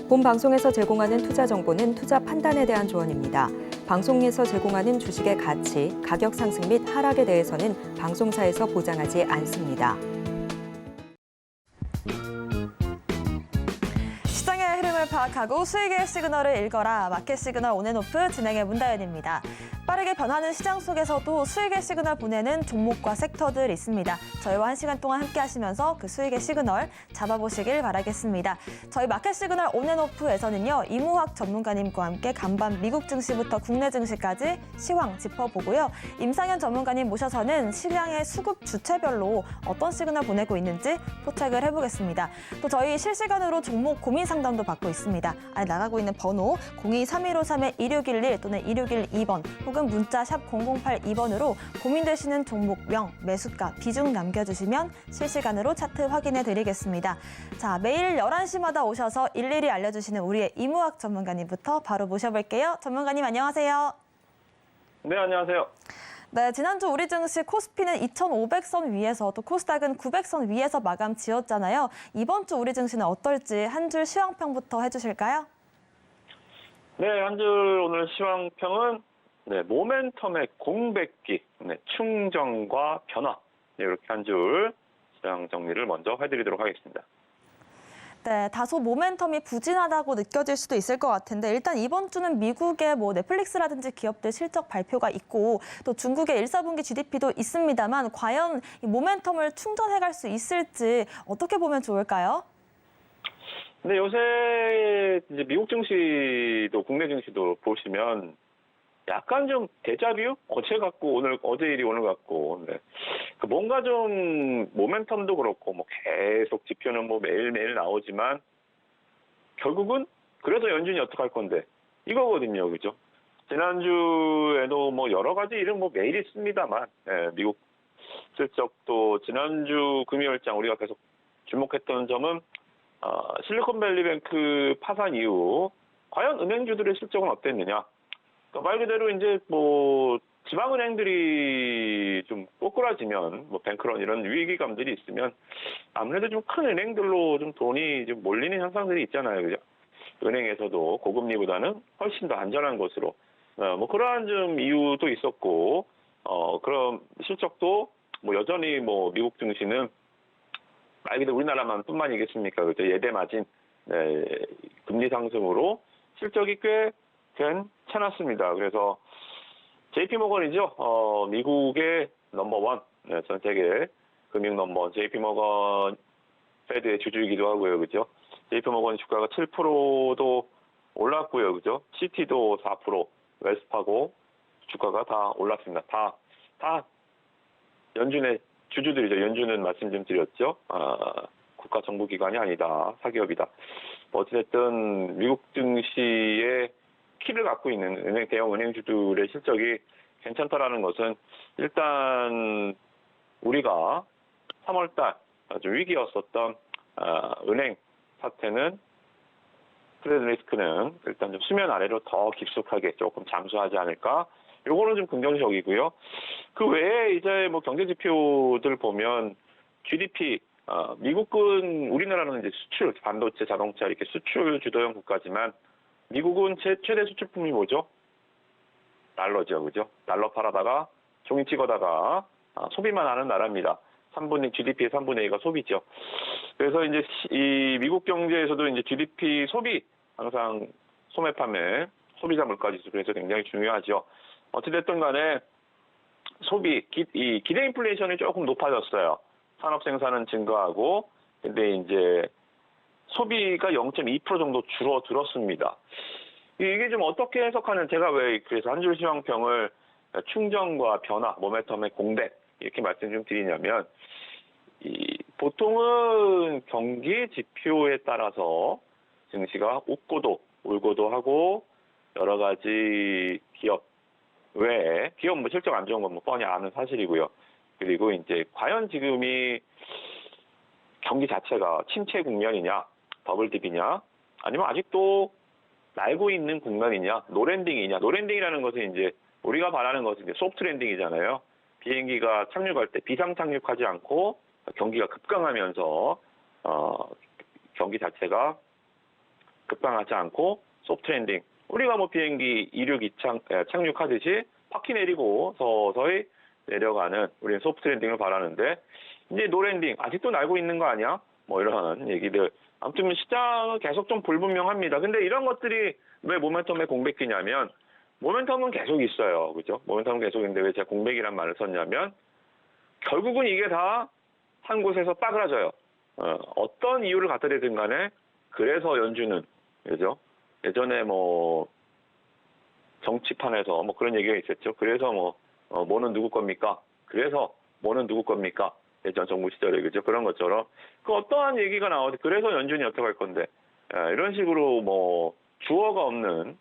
본 방송에서 제공하는 투자 정보는 투자 판단에 대한 조언입니다. 방송에서 제공하는 주식의 가치, 가격 상승 및 하락에 대해서는 방송사에서 보장하지 않습니다. 시장의 흐름을 파악하고 수익의 시그널을 읽어라. 마켓 시그널 온앤오프 진행의 문다연입니다. 빠르게 변하는 시장 속에서도 수익의 시그널 보내는 종목과 섹터들 있습니다. 저희와 1시간 동안 함께 하시면서 그 수익의 시그널 잡아보시길 바라겠습니다. 저희 마켓 시그널 온앤오프에서는요, 이무학 전문가님과 함께 간밤 미국 증시부터 국내 증시까지 시황 짚어보고요. 임상현 전문가님 모셔서는 시장의 수급 주체별로 어떤 시그널 보내고 있는지 포착을 해보겠습니다. 또 저희 실시간으로 종목 고민 상담도 받고 있습니다. 안에 나가고 있는 번호 02-3153-1611 또는 1612번 혹은 문자 샵 0082번으로 고민되시는 종목명, 매수가, 비중 남겨주시면 실시간으로 차트 확인해 드리겠습니다. 자, 매일 11시마다 오셔서 일일이 알려주시는 우리의 이무학 전문가님부터 바로 모셔볼게요. 전문가님 안녕하세요. 네, 안녕하세요. 네, 지난주 우리 증시 코스피는 2,500선 위에서 또 코스닥은 900선 위에서 마감 지었잖아요. 이번 주 우리 증시는 어떨지 한 줄 시황평부터 해주실까요? 네, 한 줄 오늘 시황평은 모멘텀의 공백기, 충정과 변화 이렇게 한 줄 시장 정리를 먼저 해드리도록 하겠습니다. 네, 다소 모멘텀이 부진하다고 느껴질 수도 있을 것 같은데 일단 이번 주는 미국의 넷플릭스라든지 기업들 실적 발표가 있고 또 중국의 1, 4분기 GDP도 있습니다만 과연 이 모멘텀을 충전해갈 수 있을지 어떻게 보면 좋을까요? 근데 요새 이제 미국 증시도 국내 증시도 보시면 약간 좀 데자뷰? 어제 같고 오늘 어제 일이 오늘 같고 뭔가 좀 모멘텀도 그렇고 계속 지표는 매일매일 나오지만 결국은 그래서 연준이 어떻게 할 건데 이거거든요, 그죠? 지난주에도 여러 가지 일은 매일 있습니다만 미국 실적도 지난주 금요일장 우리가 계속 주목했던 점은 실리콘밸리뱅크 파산 이후 과연 은행주들의 실적은 어땠느냐? 말 그대로 이제 지방은행들이 좀 꼬꾸라지면 뱅크런 이런 위기감들이 있으면 아무래도 좀 큰 은행들로 좀 돈이 좀 몰리는 현상들이 있잖아요, 그죠? 은행에서도 고금리보다는 훨씬 더 안전한 곳으로 그러한 좀 이유도 있었고 그런 실적도 여전히 미국 증시는 말 그대로 우리나라만 뿐만이겠습니까, 그죠? 예대 마진 금리 상승으로 실적이 꽤 괜찮았습니다. 그래서 JP모건이죠. 미국의 넘버원, 전 세계 금융 넘버원 JP모건 페드의 주주이기도 하고요, 그죠? JP모건 주가가 7%도 올랐고요, 그죠? 시티도 4%, 웰스파고 주가가 다 올랐습니다. 다 연준의 주주들이죠. 연준은 말씀 좀 드렸죠. 국가 정부기관이 아니다, 사기업이다. 어찌됐든 미국 증시의 키를 갖고 있는 대형 은행주들의 실적이 괜찮다라는 것은 일단 우리가 3월달 아주 위기였었던 은행 사태는 크레딧 리스크는 일단 좀 수면 아래로 더 깊숙하게 조금 잠수하지 않을까. 요거는 좀 긍정적이고요. 그 외에 이제 경제 지표들 보면 GDP 미국은 우리나라는 이제 수출, 반도체, 자동차 이렇게 수출 주도형 국가지만 미국은 최대 수출품이 뭐죠? 달러죠, 그죠? 달러 팔아다가 종이 찍어다가 소비만 하는 나라입니다. GDP의 3분의 2가 소비죠. 그래서 이제 이 미국 경제에서도 이제 GDP 소비 항상 소매 판매, 소비자 물가지수 그래서 굉장히 중요하죠. 어찌됐든 간에 소비, 이 기대 인플레이션이 조금 높아졌어요. 산업 생산은 증가하고, 근데 이제 소비가 0.2% 정도 줄어들었습니다. 이게 좀 어떻게 해석하는, 제가 왜 그래서 한 줄 시황평을 충정과 변화, 모멘텀의 공백 이렇게 말씀 좀 드리냐면, 보통은 경기 지표에 따라서 증시가 웃고도 울고도 하고 여러 가지 기업 외에 기업 실적 안 좋은 건 뻔히 아는 사실이고요. 그리고 이제 과연 지금이 경기 자체가 침체 국면이냐, 더블딥이냐, 아니면 아직도 날고 있는 공간이냐, 노랜딩이냐. 노랜딩이라는 것은 이제 우리가 바라는 것은 이제 소프트 랜딩이잖아요. 비행기가 착륙할 때 비상 착륙하지 않고 경기가 급강하면서 경기 자체가 급강하지 않고 소프트 랜딩. 우리가 뭐 비행기 이륙 착륙하듯이 바퀴 내리고 서서히 내려가는 우리는 소프트 랜딩을 바라는데 이제 노랜딩 아직도 날고 있는 거 아니야? 뭐 이런 얘기들. 아무튼 시장은 계속 좀 불분명합니다. 근데 이런 것들이 왜 모멘텀에 공백기냐면 모멘텀은 계속 있어요. 그죠? 모멘텀은 계속 있는데 왜 제가 공백이란 말을 썼냐면 결국은 이게 다 한 곳에서 빠그라져요. 어떤 이유를 갖더라든 간에 그래서 연준은 그죠? 예전에 뭐 정치판에서 뭐 그런 얘기가 있었죠. 그래서 뭐는 누구 겁니까? 그래서 뭐는 누구 겁니까? 예전 정부 시절에 그죠? 그런 것처럼 그 어떠한 얘기가 나오지 그래서 연준이 어떻게 할 건데 이런 식으로 뭐 주어가 없는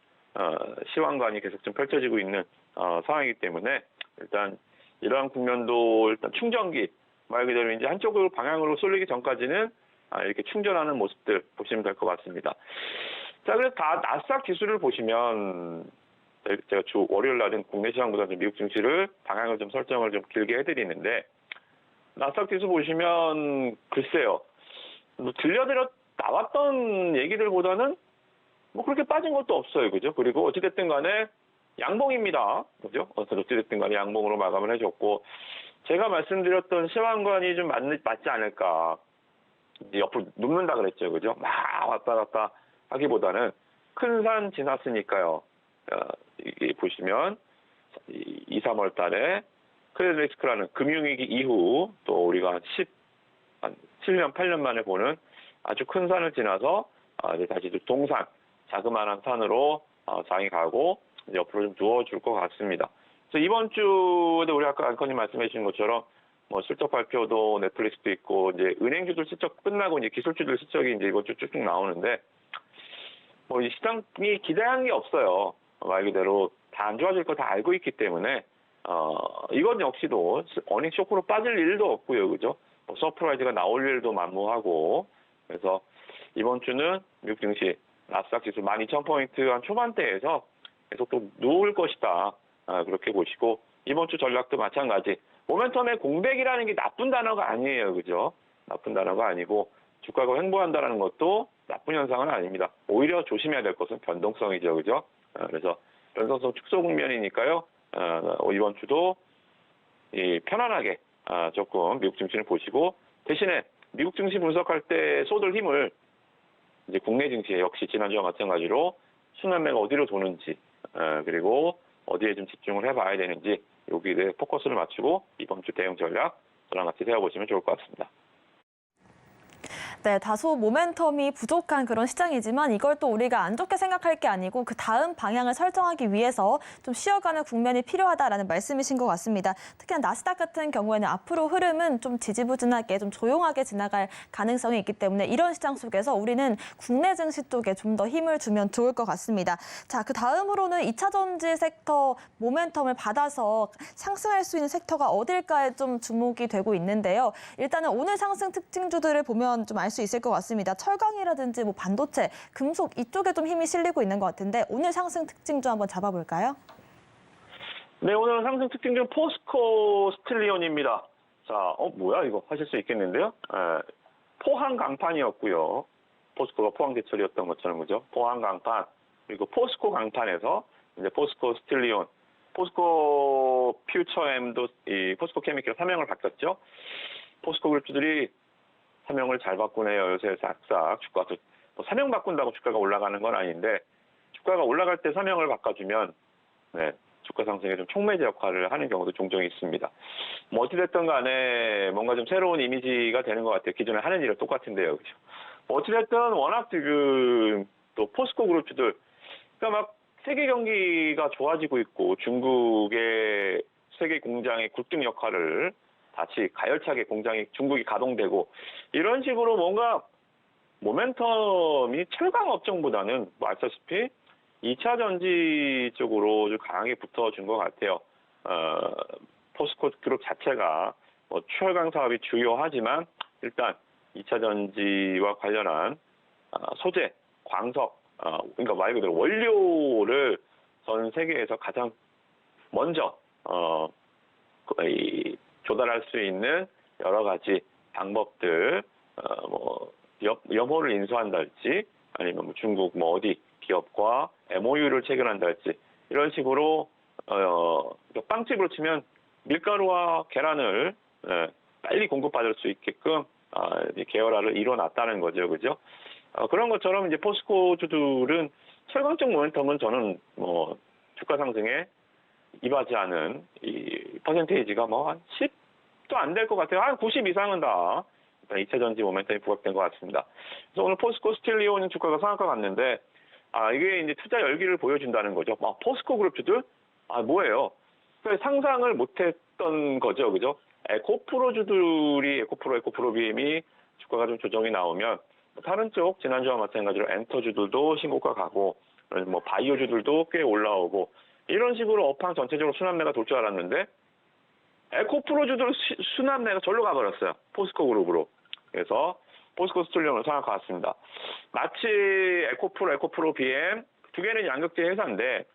시황관이 계속 좀 펼쳐지고 있는 상황이기 때문에 일단 이러한 국면도 일단 충전기 말 그대로 이제 한쪽으로 방향으로 쏠리기 전까지는 이렇게 충전하는 모습들 보시면 될 것 같습니다. 자, 그래서 다 나스닥 지수를 보시면 제가 주 월요일 날은 국내 시장보다 좀 미국 증시를 방향을 좀 설정을 좀 길게 해드리는데 나스닥 지수 보시면 글쎄요, 뭐 나왔던 얘기들보다는 뭐 그렇게 빠진 것도 없어요, 그죠? 그리고 어찌됐든 간에 양봉입니다, 그죠? 어찌됐든 간에 양봉으로 마감을 해줬고 제가 말씀드렸던 시황관이 좀 맞지 않을까. 이제 옆으로 눕는다 그랬죠, 그죠? 막 왔다 갔다 하기보다는 큰 산 지났으니까요. 이게 보시면 2, 3월 달에 크레딧 리스크라는 금융위기 이후 또 우리가 한 7년, 8년 만에 보는 아주 큰 산을 지나서 이제 다시 동산, 자그마한 산으로 장이 가고 이제 옆으로 좀 누워줄 것 같습니다. 그래서 이번 주에도 우리 아까 앵커님 말씀해 주신 것처럼 뭐 실적 발표도 넷플릭스도 있고 이제 은행주들 실적 끝나고 이제 기술주들 실적이 이제 이번 주 쭉쭉 나오는데 뭐 이 시장이 기대한 게 없어요. 말 그대로 다 안 좋아질 거 다 알고 있기 때문에 이건 역시도 어닝 쇼크로 빠질 일도 없고요, 그죠? 뭐 서프라이즈가 나올 일도 만무하고 그래서 이번 주는 미국 증시 나스닥 지수 12,000포인트 한 초반대에서 계속 또 누울 것이다. 그렇게 보시고 이번 주 전략도 마찬가지. 모멘텀의 공백이라는 게 나쁜 단어가 아니에요, 그죠? 나쁜 단어가 아니고 주가가 횡보한다는 것도 나쁜 현상은 아닙니다. 오히려 조심해야 될 것은 변동성이죠, 그죠? 그래서 변동성 축소 국면이니까요. 이번 주도 편안하게 조금 미국 증시를 보시고 대신에 미국 증시 분석할 때 쏟을 힘을 이제 국내 증시에 역시 지난주와 마찬가지로 순환매가 어디로 도는지 그리고 어디에 좀 집중을 해봐야 되는지 여기에 포커스를 맞추고 이번 주 대응 전략 저랑 같이 세워보시면 좋을 것 같습니다. 네, 다소 모멘텀이 부족한 그런 시장이지만 이걸 또 우리가 안 좋게 생각할 게 아니고 그 다음 방향을 설정하기 위해서 좀 쉬어가는 국면이 필요하다라는 말씀이신 것 같습니다. 특히 나스닥 같은 경우에는 앞으로 흐름은 좀 지지부진하게 좀 조용하게 지나갈 가능성이 있기 때문에 이런 시장 속에서 우리는 국내 증시 쪽에 좀 더 힘을 주면 좋을 것 같습니다. 자, 그 다음으로는 2차 전지 섹터 모멘텀을 받아서 상승할 수 있는 섹터가 어딜까에 좀 주목이 되고 있는데요. 일단은 오늘 상승 특징주들을 보면 좀 알 수 있을 것 같습니다. 철강이라든지 뭐 반도체, 금속 이쪽에 좀 힘이 실리고 있는 것 같은데 오늘 상승 특징주 한번 잡아볼까요? 네, 오늘 상승 특징주는 포스코 스틸리온입니다. 자, 뭐야 이거 하실 수 있겠는데요? 포항 강판이었고요. 포스코가 포항 제철이었던 것처럼 그죠? 포항 강판 그리고 포스코 강판에서 이제 포스코 스틸리온, 포스코 퓨처엠도 이 포스코 케미컬 사명을 바꿨죠. 포스코 그룹주들이 사명을 잘 바꾸네요. 요새 싹싹 주가도 뭐 사명 바꾼다고 주가가 올라가는 건 아닌데 주가가 올라갈 때 사명을 바꿔주면 네, 주가 상승에 좀 촉매제 역할을 하는 경우도 종종 있습니다. 뭐 어찌됐든 간에 뭔가 좀 새로운 이미지가 되는 것 같아요. 기존에 하는 일은 똑같은데요. 그죠? 뭐 어찌됐든 워낙 지금 또 포스코 그룹주들 그러니까 막 세계 경기가 좋아지고 있고 중국의 세계 공장의 굴등 역할을 다시 가열차게 공장이 중국이 가동되고 이런 식으로 뭔가 모멘텀이 철강 업종보다는 뭐 아시다시피 2차 전지 쪽으로 좀 강하게 붙어준 것 같아요. 포스코 그룹 자체가 뭐 철강 사업이 주요하지만 일단 2차 전지와 관련한 소재, 광석, 그러니까 말 그대로 원료를 전 세계에서 가장 먼저 조달할 수 있는 여러 가지 방법들, 뭐 염호를 인수한달지 아니면 뭐 중국 뭐 어디 기업과 MOU를 체결한달지 이런 식으로 빵집으로 치면 밀가루와 계란을 빨리 공급받을 수 있게끔 계열화를 이뤄놨다는 거죠, 그죠? 그런 것처럼 이제 포스코주들은 철강적 모멘텀은 저는 뭐 주가 상승에 이바지하는 이 퍼센테이지가 뭐 한 10도 안 될 것 같아요. 한 90 이상은 다 2차 전지 모멘텀이 부각된 것 같습니다. 그래서 오늘 포스코 스틸리온 주가가 상한가 갔는데 이게 이제 투자 열기를 보여준다는 거죠. 포스코 그룹주들 뭐예요? 상상을 못했던 거죠, 그죠? 에코프로주들이 에코프로 BM이 주가가 좀 조정이 나오면 다른 쪽 지난주와 마찬가지로 엔터주들도 신고가 가고 뭐 바이오주들도 꽤 올라오고 이런 식으로 업황 전체적으로 순환매가 돌 줄 알았는데 에코프로주들 순환매가 절로 가버렸어요. 포스코 그룹으로. 그래서 포스코 스틸리온으로 상한가 왔습니다. 마치 에코프로 BM 두 개는 양극재 회사인데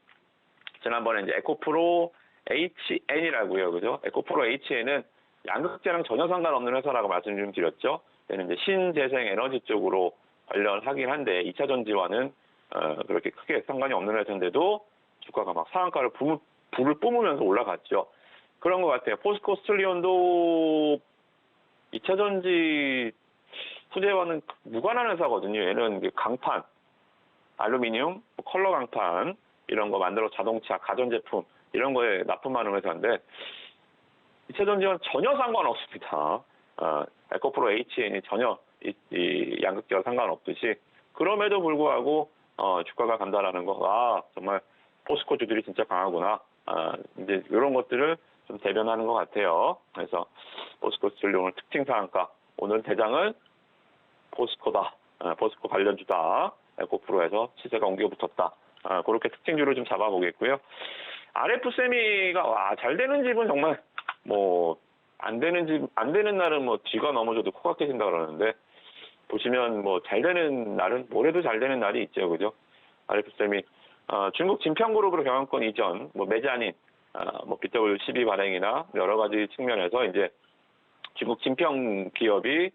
지난번에 이제 에코프로 HN이라고요, 그죠? 에코프로 HN은 양극재랑 전혀 상관없는 회사라고 말씀 좀 드렸죠. 얘는 이제 신재생 에너지 쪽으로 관련하긴 한데 2차 전지와는 그렇게 크게 상관이 없는 회사인데도 주가가 막 상한가를 불을 뿜으면서 올라갔죠. 그런 것 같아요. 포스코 스틸리온도 2차 전지 소재와는 무관한 회사거든요. 얘는 강판, 알루미늄, 컬러 강판 이런 거 만들어 자동차, 가전제품 이런 거에 납품하는 회사인데 2차 전지와는 전혀 상관없습니다. 에코프로 HN이 전혀 이 양극재와 상관없듯이 그럼에도 불구하고 주가가 간다라는 거 정말 포스코 주들이 진짜 강하구나. 이제 이런 것들을 좀 대변하는 것 같아요. 그래서 포스코 스틸리온 특징 상한가 오늘 대장은 포스코다. 포스코 관련주다. 에코프로에서 시세가 옮겨 붙었다. 그렇게 특징주를 좀 잡아보겠고요. RF세미가 잘 되는 집은 정말 뭐 안 되는 날은 뭐 쥐가 넘어져도 코가 깨진다 그러는데 보시면 뭐 잘 되는 날은 뭐래도 잘 되는 날이 있죠, 그죠? RF세미 중국 진평그룹으로 경영권 이전, 뭐 메자닌, 뭐 BW12 발행이나 여러 가지 측면에서 이제 중국 진평 기업이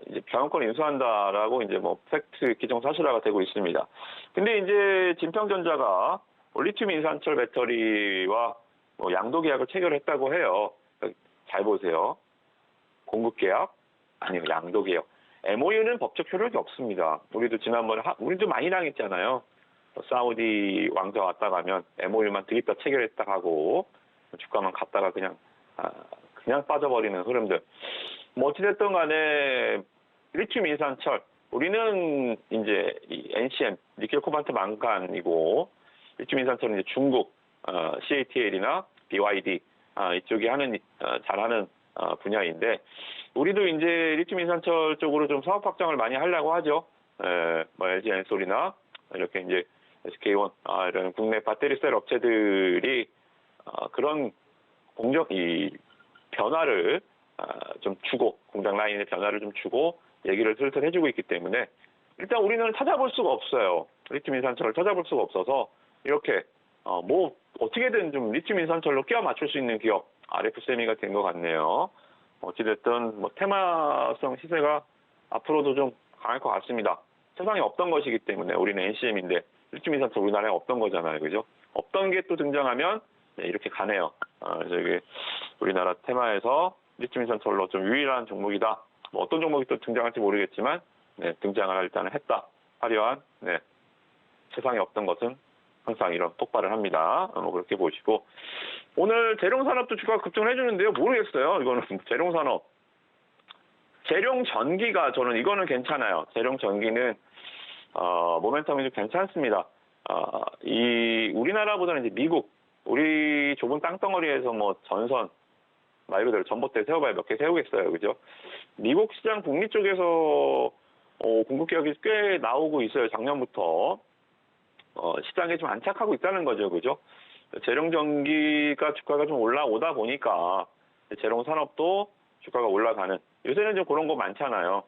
이제 경영권 인수한다라고 이제 뭐 팩트 기정사실화가 되고 있습니다. 근데 이제 진평전자가 리튬 인산철 배터리와 뭐 양도 계약을 체결했다고 해요. 잘 보세요. 공급 계약 아니요 양도 계약. MOU는 법적 효력이 없습니다. 우리도 지난번에 우리도 많이 당했잖아요. 사우디 왕자 왔다 가면 MOU만 드립다 체결했다 하고 주가만 갔다가 그냥 빠져버리는 흐름들. 뭐 어찌됐든 간에 리튬 인산철 우리는 이제 이 NCM 니켈 코발트 망간이고 리튬 인산철은 이제 중국 CATL이나 BYD 이쪽이 잘하는 분야인데 우리도 이제 리튬 인산철 쪽으로 좀 사업 확장을 많이 하려고 하죠. 뭐 LG 엔솔이나 이렇게 이제 SK-온 이런 국내 배터리 셀 업체들이 그런 이 변화를 좀 주고 공장 라인의 변화를 좀 주고 얘기를 슬슬 해주고 있기 때문에 일단 우리는 찾아볼 수가 없어요. 리튬 인산철을 찾아볼 수가 없어서 이렇게 뭐 어떻게든 좀 리튬 인산철로 끼워 맞출 수 있는 기업 RF세미가 된 것 같네요. 어찌됐든 뭐 테마성 시세가 앞으로도 좀 강할 것 같습니다. 세상에 없던 것이기 때문에 우리는 NCM인데 리튬 인산철 우리나라에 없던 거잖아요, 그죠? 없던 게 또 등장하면 이렇게 가네요. 그래서 이게 우리나라 테마에서 리튬 인산철로 좀 유일한 종목이다. 뭐 어떤 종목이 또 등장할지 모르겠지만 등장을 일단은 했다. 화려한 세상에 없던 것은 항상 이런 폭발을 합니다. 뭐 그렇게 보시고 오늘 재룡산업도 주가가 급등을 해주는데요. 모르겠어요. 이거는 재룡산업. 재룡전기가 저는 이거는 괜찮아요. 재룡전기는 모멘텀이 좀 괜찮습니다. 우리나라보다는 이제 미국, 우리 좁은 땅덩어리에서 뭐 전선, 말 그대로 전봇대 세워봐야 몇 개 세우겠어요. 그죠? 미국 시장 북미 쪽에서 공급 계약이 꽤 나오고 있어요. 작년부터. 시장에 좀 안착하고 있다는 거죠. 그죠? 재룡전기가 주가가 좀 올라오다 보니까 재룡산업도 주가가 올라가는 요새는 좀 그런 거 많잖아요.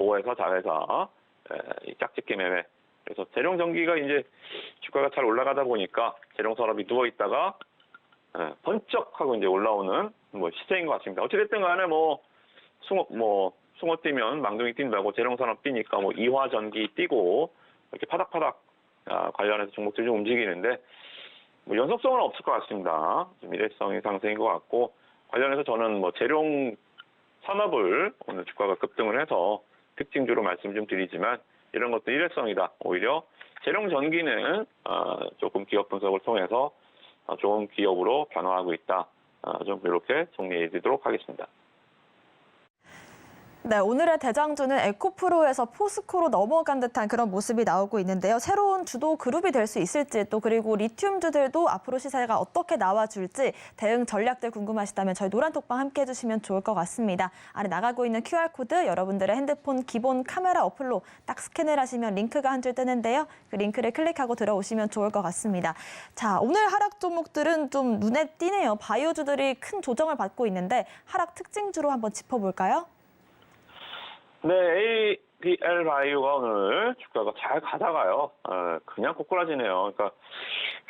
보호회사, 자회사, 이 짝짓기 매매. 그래서 재룡전기가 이제 주가가 잘 올라가다 보니까 재룡산업이 누워 있다가 번쩍하고 이제 올라오는 뭐 시세인 것 같습니다. 어찌됐든 간에 숭어 뛰면 망둥이 뛴다고 재룡산업 뛰니까 뭐 이화전기 뛰고 이렇게 파닥파닥 관련해서 종목들이 좀 움직이는데 뭐 연속성은 없을 것 같습니다. 좀 일회성이 상승인 것 같고 관련해서 저는 뭐 재룡 산업을 오늘 주가가 급등을 해서 특징주로 말씀 좀 드리지만 이런 것도 일회성이다. 오히려 재룡 전기는 조금 기업 분석을 통해서 좋은 기업으로 변화하고 있다. 좀 이렇게 정리해 드리도록 하겠습니다. 네, 오늘의 대장주는 에코프로에서 포스코로 넘어간 듯한 그런 모습이 나오고 있는데요. 새로운 주도 그룹이 될 수 있을지 또 그리고 리튬주들도 앞으로 시세가 어떻게 나와줄지 대응 전략들 궁금하시다면 저희 노란톡방 함께 해주시면 좋을 것 같습니다. 아래 나가고 있는 QR코드 여러분들의 핸드폰 기본 카메라 어플로 딱 스캔을 하시면 링크가 한 줄 뜨는데요. 그 링크를 클릭하고 들어오시면 좋을 것 같습니다. 자, 오늘 하락 종목들은 좀 눈에 띄네요. 바이오주들이 큰 조정을 받고 있는데 하락 특징주로 한번 짚어볼까요? 네, ABL 바이오가 오늘 주가가 잘 가다가요. 그냥 꼬꾸라지네요. 그러니까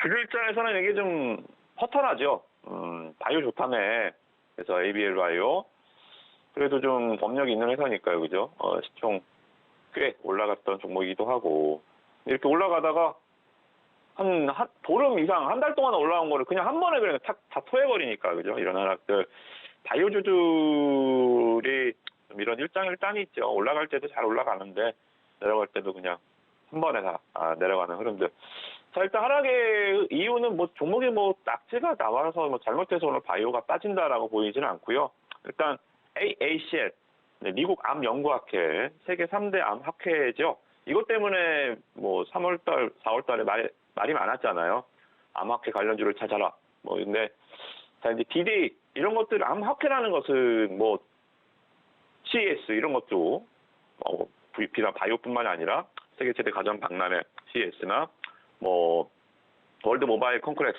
주주 입장에서는 이게 좀 허탈하죠. 바이오 좋다며. 그래서 ABL 바이오 그래도 좀 법력이 있는 회사니까요, 그죠? 시총 꽤 올라갔던 종목이기도 하고 이렇게 올라가다가 한 보름 이상 한 달 동안 올라온 거를 그냥 한 번에 그냥 다 토해버리니까, 그죠? 이런 하락들 바이오주들이 이런 일장일단이 있죠. 올라갈 때도 잘 올라가는데 내려갈 때도 그냥 한 번에 다 내려가는 흐름들. 자, 일단 하락의 이유는 뭐 종목이 뭐 낙지가 나와서 뭐 잘못해서 오늘 바이오가 빠진다라고 보이지는 않고요. 일단 AACL 미국 암 연구학회 세계 3대 암 학회죠. 이것 때문에 뭐 3월달, 4월달에 말이 많았잖아요. 암학회 관련주를 찾아라. 뭐 근데 자 이제 DD 이런 것들 암학회라는 것은 뭐 CES 이런 것도 VP나 바이오뿐만이 아니라 세계 최대 가전 박람회 CES나 뭐 월드 모바일 컨그레스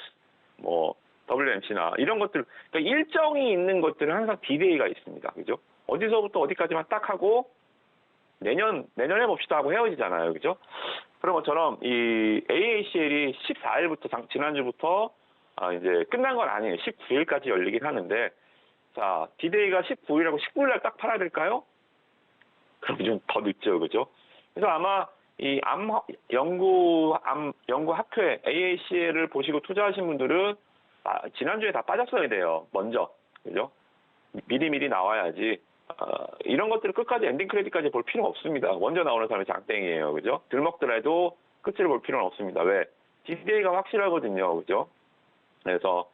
뭐 WMC나 이런 것들 그러니까 일정이 있는 것들은 항상 디데이가 있습니다. 그죠? 어디서부터 어디까지만 딱 하고 내년에 봅시다 하고 헤어지잖아요. 그죠? 그런 것처럼 이 AACL이 14일부터 지난주부터 이제 끝난 건 아니에요. 19일까지 열리긴 하는데 자, 디데이가 19일하고 19일 날 딱 팔아야 될까요? 그럼 좀 더 늦죠. 그죠? 그래서 아마 이 연구 학회 AACL을 보시고 투자하신 분들은 지난주에 다 빠졌어야 돼요. 먼저. 그죠? 미리 나와야지. 이런 것들을 끝까지 엔딩 크레딧까지 볼 필요가 없습니다. 먼저 나오는 사람이 장땡이에요. 그죠? 들먹더라도 끝을 볼 필요는 없습니다. 왜? 디데이가 확실하거든요. 그죠? 그래서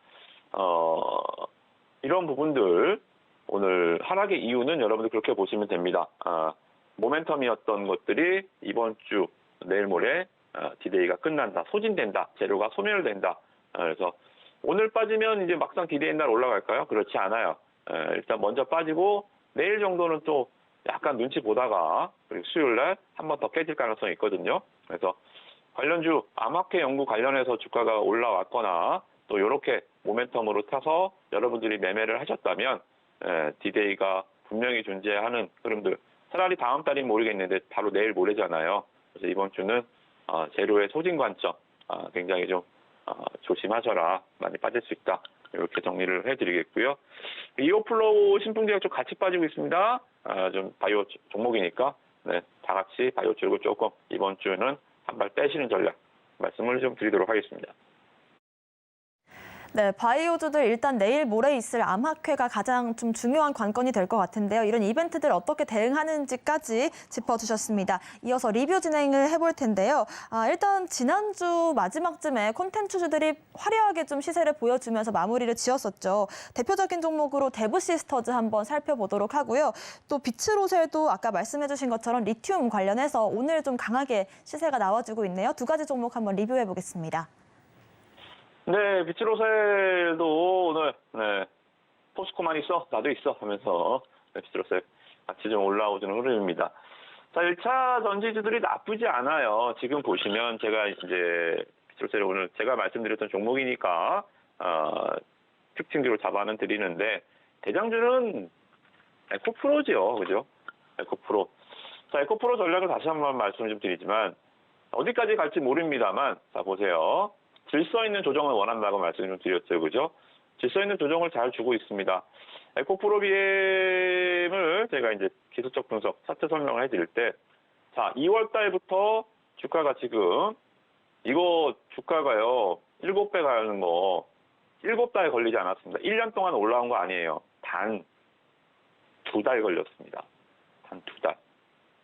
이런 부분들 오늘 하락의 이유는 여러분들 그렇게 보시면 됩니다. 모멘텀이었던 것들이 이번 주 내일 모레 디데이가 끝난다, 소진된다, 재료가 소멸된다. 그래서 오늘 빠지면 이제 막상 디데이 날 올라갈까요? 그렇지 않아요. 일단 먼저 빠지고 내일 정도는 또 약간 눈치 보다가 그리고 수요일 날 한 번 더 깨질 가능성이 있거든요. 그래서 관련주 암학회 연구 관련해서 주가가 올라왔거나 또 이렇게 모멘텀으로 타서 여러분들이 매매를 하셨다면 디데이가 분명히 존재하는 흐름들 차라리 다음 달인 모르겠는데 바로 내일 모레잖아요. 그래서 이번 주는 재료의 소진 관점 굉장히 좀 조심하셔라. 많이 빠질 수 있다. 이렇게 정리를 해드리겠고요. 이오플로우 신풍제약 좀 같이 빠지고 있습니다. 좀 바이오 종목이니까 다 같이 바이오 쪽을 조금 이번 주는 한 발 떼시는 전략 말씀을 좀 드리도록 하겠습니다. 네, 바이오주들 일단 내일 모레 있을 암학회가 가장 좀 중요한 관건이 될 것 같은데요. 이런 이벤트들 어떻게 대응하는지까지 짚어주셨습니다. 이어서 리뷰 진행을 해볼 텐데요. 일단 지난주 마지막쯤에 콘텐츠주들이 화려하게 좀 시세를 보여주면서 마무리를 지었었죠. 대표적인 종목으로 대부시스터즈 한번 살펴보도록 하고요. 또 비츠로셀도 아까 말씀해주신 것처럼 리튬 관련해서 오늘 좀 강하게 시세가 나와주고 있네요. 두 가지 종목 한번 리뷰해 보겠습니다. 네, 비츠로셀도 오늘 포스코만 있어, 나도 있어 하면서 비츠로셀 같이 좀 올라오는 흐름입니다. 자, 1차 전지주들이 나쁘지 않아요. 지금 보시면 제가 이제 비츠로셀을 오늘 제가 말씀드렸던 종목이니까 특징적으로 잡아는 드리는데 대장주는 에코프로죠, 그죠? 에코프로. 자, 에코프로 전략을 다시 한번 말씀을 좀 드리지만 어디까지 갈지 모릅니다만 자 보세요. 질서 있는 조정을 원한다고 말씀을 좀 드렸죠. 그죠? 질서 있는 조정을 잘 주고 있습니다. 에코프로 BM을 제가 이제 기술적 분석, 차트 설명을 해드릴 때 자, 2월 달부터 주가가 지금 이거 주가가요. 7배 가는 거 7달 걸리지 않았습니다. 1년 동안 올라온 거 아니에요. 단 2달 걸렸습니다. 단 2달.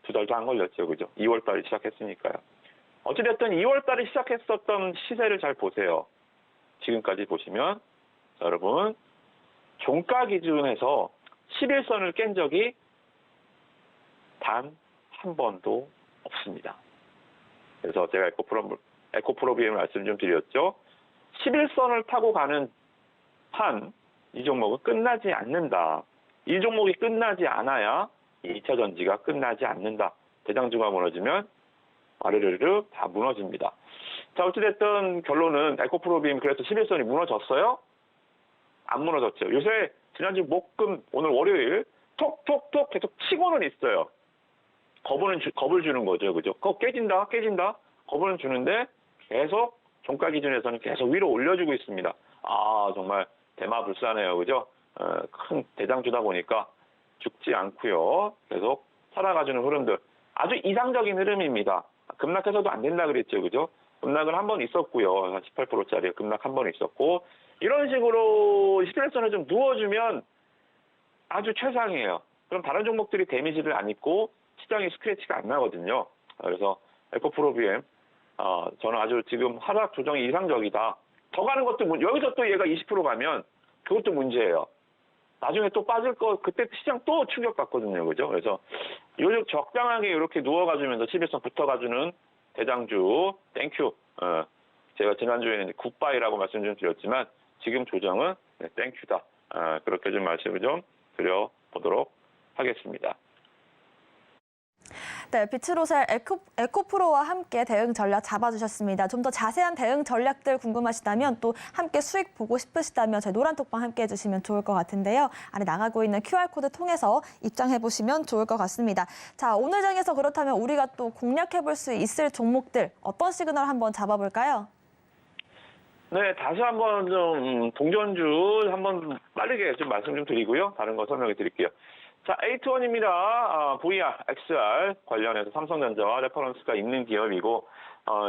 2달도 안 걸렸죠. 그죠? 2월 달에 시작했으니까요. 어찌됐든 2월 달에 시작했었던 시세를 잘 보세요. 지금까지 보시면 자, 여러분 종가 기준에서 11선을 깬 적이 단 한 번도 없습니다. 그래서 제가 에코프로 BM 말씀 좀 드렸죠. 11선을 타고 가는 한 이 종목은 끝나지 않는다. 이 종목이 끝나지 않아야 2차 전지가 끝나지 않는다. 대장주가 무너지면 아르르르 다 무너집니다. 자, 어찌됐든 결론은 에코프로 BM 그래서 11선이 무너졌어요? 안 무너졌죠. 요새 지난주 목금 오늘 월요일 톡톡톡 계속 치고는 있어요. 겁을 주는 거죠. 그죠? 깨진다. 겁을 주는데 계속 종가 기준에서는 계속 위로 올려주고 있습니다. 아, 정말 대마불사네요. 그죠? 큰 대장주다 보니까 죽지 않고요. 계속 살아가주는 흐름들. 아주 이상적인 흐름입니다. 급락해서도 안 된다 그랬죠. 그죠? 급락은 한 번 있었고요. 한 18%짜리 급락 한 번 있었고 이런 식으로 11선을 좀 누워주면 아주 최상이에요. 그럼 다른 종목들이 데미지를 안 입고 시장이 스크래치가 안 나거든요. 그래서 에코프로 BM 저는 아주 지금 하락 조정이 이상적이다. 더 가는 것도 여기서 또 얘가 20% 가면 그것도 문제예요. 나중에 또 빠질 거 그때 시장 또 충격받거든요. 그죠? 그래서 요즘 적당하게 이렇게 누워가주면서 11선 붙어가주는 대장주 땡큐. 제가 지난주에는 굿바이라고 말씀 좀 드렸지만 지금 조정은 땡큐다. 그렇게 좀 말씀을 좀 드려보도록 하겠습니다. 네, 비츠로셀 에코프로와 함께 대응 전략 잡아주셨습니다. 좀 더 자세한 대응 전략들 궁금하시다면 또 함께 수익 보고 싶으시다면 저희 노란톡방 함께 해주시면 좋을 것 같은데요. 아래 나가고 있는 QR코드 통해서 입장해보시면 좋을 것 같습니다. 자, 오늘 장에서 그렇다면 우리가 또 공략해볼 수 있을 종목들 어떤 시그널 한번 잡아볼까요? 네, 다시 한번 좀 동전주 한번 빠르게 좀 말씀 좀 드리고요. 다른 거 설명해 드릴게요. 자, A2원입니다. VR, XR 관련해서 삼성전자와 레퍼런스가 있는 기업이고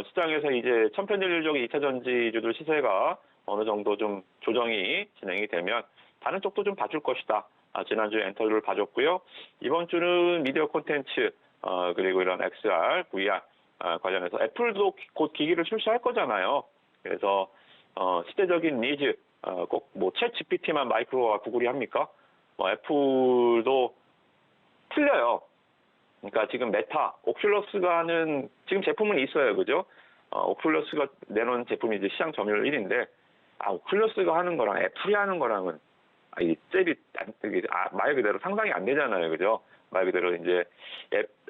시장에서 이제 천편일률적인 2차 전지주들 시세가 어느 정도 좀 조정이 진행이 되면 다른 쪽도 좀 봐줄 것이다. 지난주에 엔터를 봐줬고요. 이번 주는 미디어 콘텐츠 그리고 이런 XR, VR 관련해서 애플도 곧 기기를 출시할 거잖아요. 그래서 시대적인 니즈 꼭 뭐 챗 GPT만 마이크로와 구글이 합니까? 애플도 틀려요. 그러니까 지금 메타, 오큘러스가 하는 지금 제품은 있어요, 그죠? 오큘러스가 내놓은 제품이 이제 시장 점유율 1위인데, 오큘러스가 하는 거랑 애플이 하는 거랑은 이 잽이 말 그대로 상상이 안 되잖아요, 그죠? 말 그대로 이제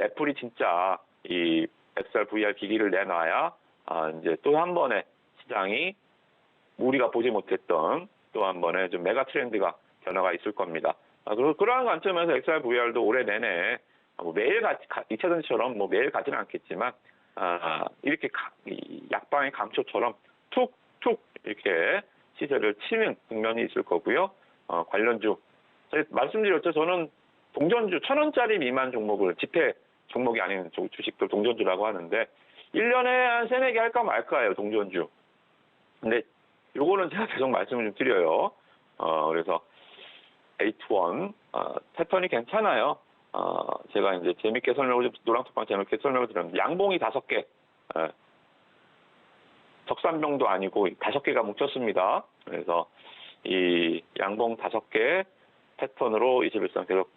애플이 진짜 이 XR, VR 기기를 내놔야 이제 또 한 번에 시장이 우리가 보지 못했던 또 한 번의 좀 메가 트렌드가 변화가 있을 겁니다. 그리고 그러한 관점에서 XR, VR도 올해 내내 매일 같이 2차 전지처럼 매일 가지는 않겠지만 이렇게 약방의 감초처럼 툭툭 이렇게 시세를 치는 국면이 있을 거고요. 관련주 말씀드렸죠. 저는 동전주 1,000원짜리 미만 종목을 지폐 종목이 아닌 주식들 동전주라고 하는데 1년에 한 3, 4개 할까 말까예요. 동전주. 근데 요거는 제가 계속 말씀을 좀 드려요. 그래서 A2원 패턴이 괜찮아요. 제가 이제 재밌게 노랑톡방 재밌게 설명을 드렸는데 양봉이 5개, 적산병도 아니고 5개가 뭉쳤습니다. 그래서 이 양봉 5개 패턴으로 21선 계속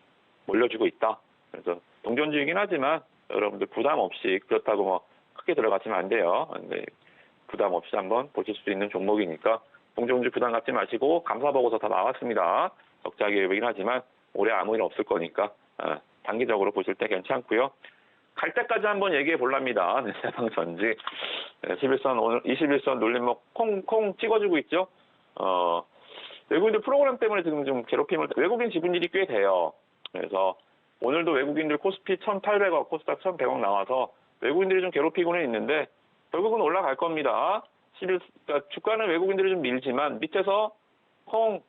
몰려주고 있다. 그래서 동전주이긴 하지만 여러분들 부담 없이 그렇다고 크게 들어가시면 안 돼요. 근데 부담 없이 한번 보실 수 있는 종목이니까 동전주 부담 갖지 마시고 감사보고서 다 나왔습니다. 적자 기업이긴 하지만 올해 아무 일 없을 거니까 단기적으로 보실 때 괜찮고요. 갈 때까지 한번 얘기해 볼랍니다. 세방전지 11선 오늘 21선 눌림목 콩콩 찍어주고 있죠. 외국인들 프로그램 때문에 지금 좀 괴롭힘을 외국인 지분율이 꽤 돼요. 그래서 오늘도 외국인들 코스피 1,800억, 코스닥 1,100억 나와서 외국인들이 좀 괴롭히고는 있는데 결국은 올라갈 겁니다. 그러니까 주가는 외국인들이 좀 밀지만 밑에서 콩,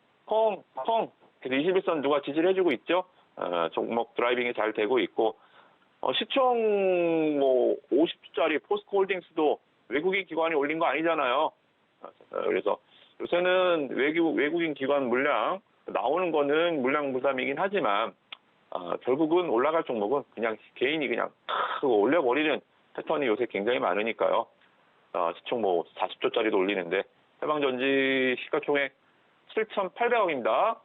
그래서 21선 누가 지지를 해주고 있죠. 종목 드라이빙이 잘 되고 있고 시총 뭐 50주짜리 포스코홀딩스도 외국인 기관이 올린 거 아니잖아요. 그래서 요새는 외국인 기관 물량 나오는 거는 물량무삼이긴 하지만 결국은 올라갈 종목은 그냥 개인이 그냥 올려버리는 패턴이 요새 굉장히 많으니까요. 시총 뭐 40조짜리도 올리는데 해방전지 시가총액 7,800억입니다.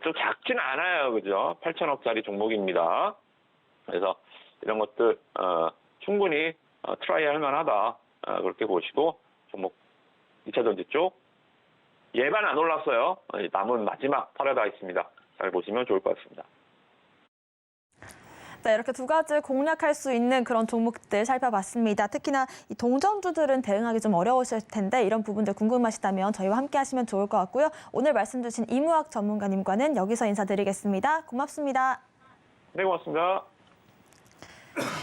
좀 작지는 않아요, 그죠? 8천억짜리 종목입니다. 그래서 이런 것들 충분히 트라이 할 만하다. 그렇게 보시고 종목 2차전지 쪽 예반 안 올랐어요. 남은 마지막 파라다이스입니다. 잘 보시면 좋을 것 같습니다. 네, 이렇게 두 가지 공략할 수 있는 그런 종목들 살펴봤습니다. 특히나 이 동전주들은 대응하기 좀 어려우실 텐데 이런 부분들 궁금하시다면 저희와 함께 하시면 좋을 것 같고요. 오늘 말씀 주신 이무학 전문가님과는 여기서 인사드리겠습니다. 고맙습니다. 네, 고맙습니다.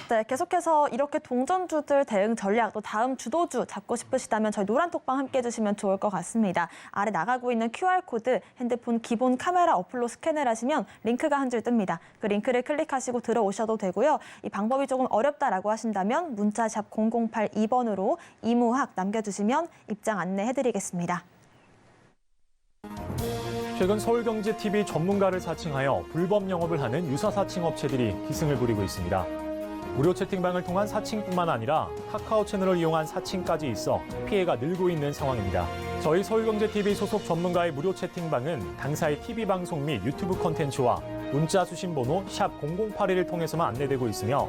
네, 계속해서 이렇게 동전주들 대응 전략 또 다음 주도주 잡고 싶으시다면 저희 노란톡방 함께 해주시면 좋을 것 같습니다. 아래 나가고 있는 QR코드 핸드폰 기본 카메라 어플로 스캔을 하시면 링크가 한 줄 뜹니다. 그 링크를 클릭하시고 들어오셔도 되고요. 이 방법이 조금 어렵다라고 하신다면 문자샵 0082번으로 이무학 남겨주시면 입장 안내해드리겠습니다. 최근 서울경제TV 전문가를 사칭하여 불법 영업을 하는 유사 사칭 업체들이 기승을 부리고 있습니다. 무료 채팅방을 통한 사칭뿐만 아니라 카카오 채널을 이용한 사칭까지 있어 피해가 늘고 있는 상황입니다. 저희 서울경제TV 소속 전문가의 무료 채팅방은 당사의 TV방송 및 유튜브 콘텐츠와 문자 수신 번호 샵 0081을 통해서만 안내되고 있으며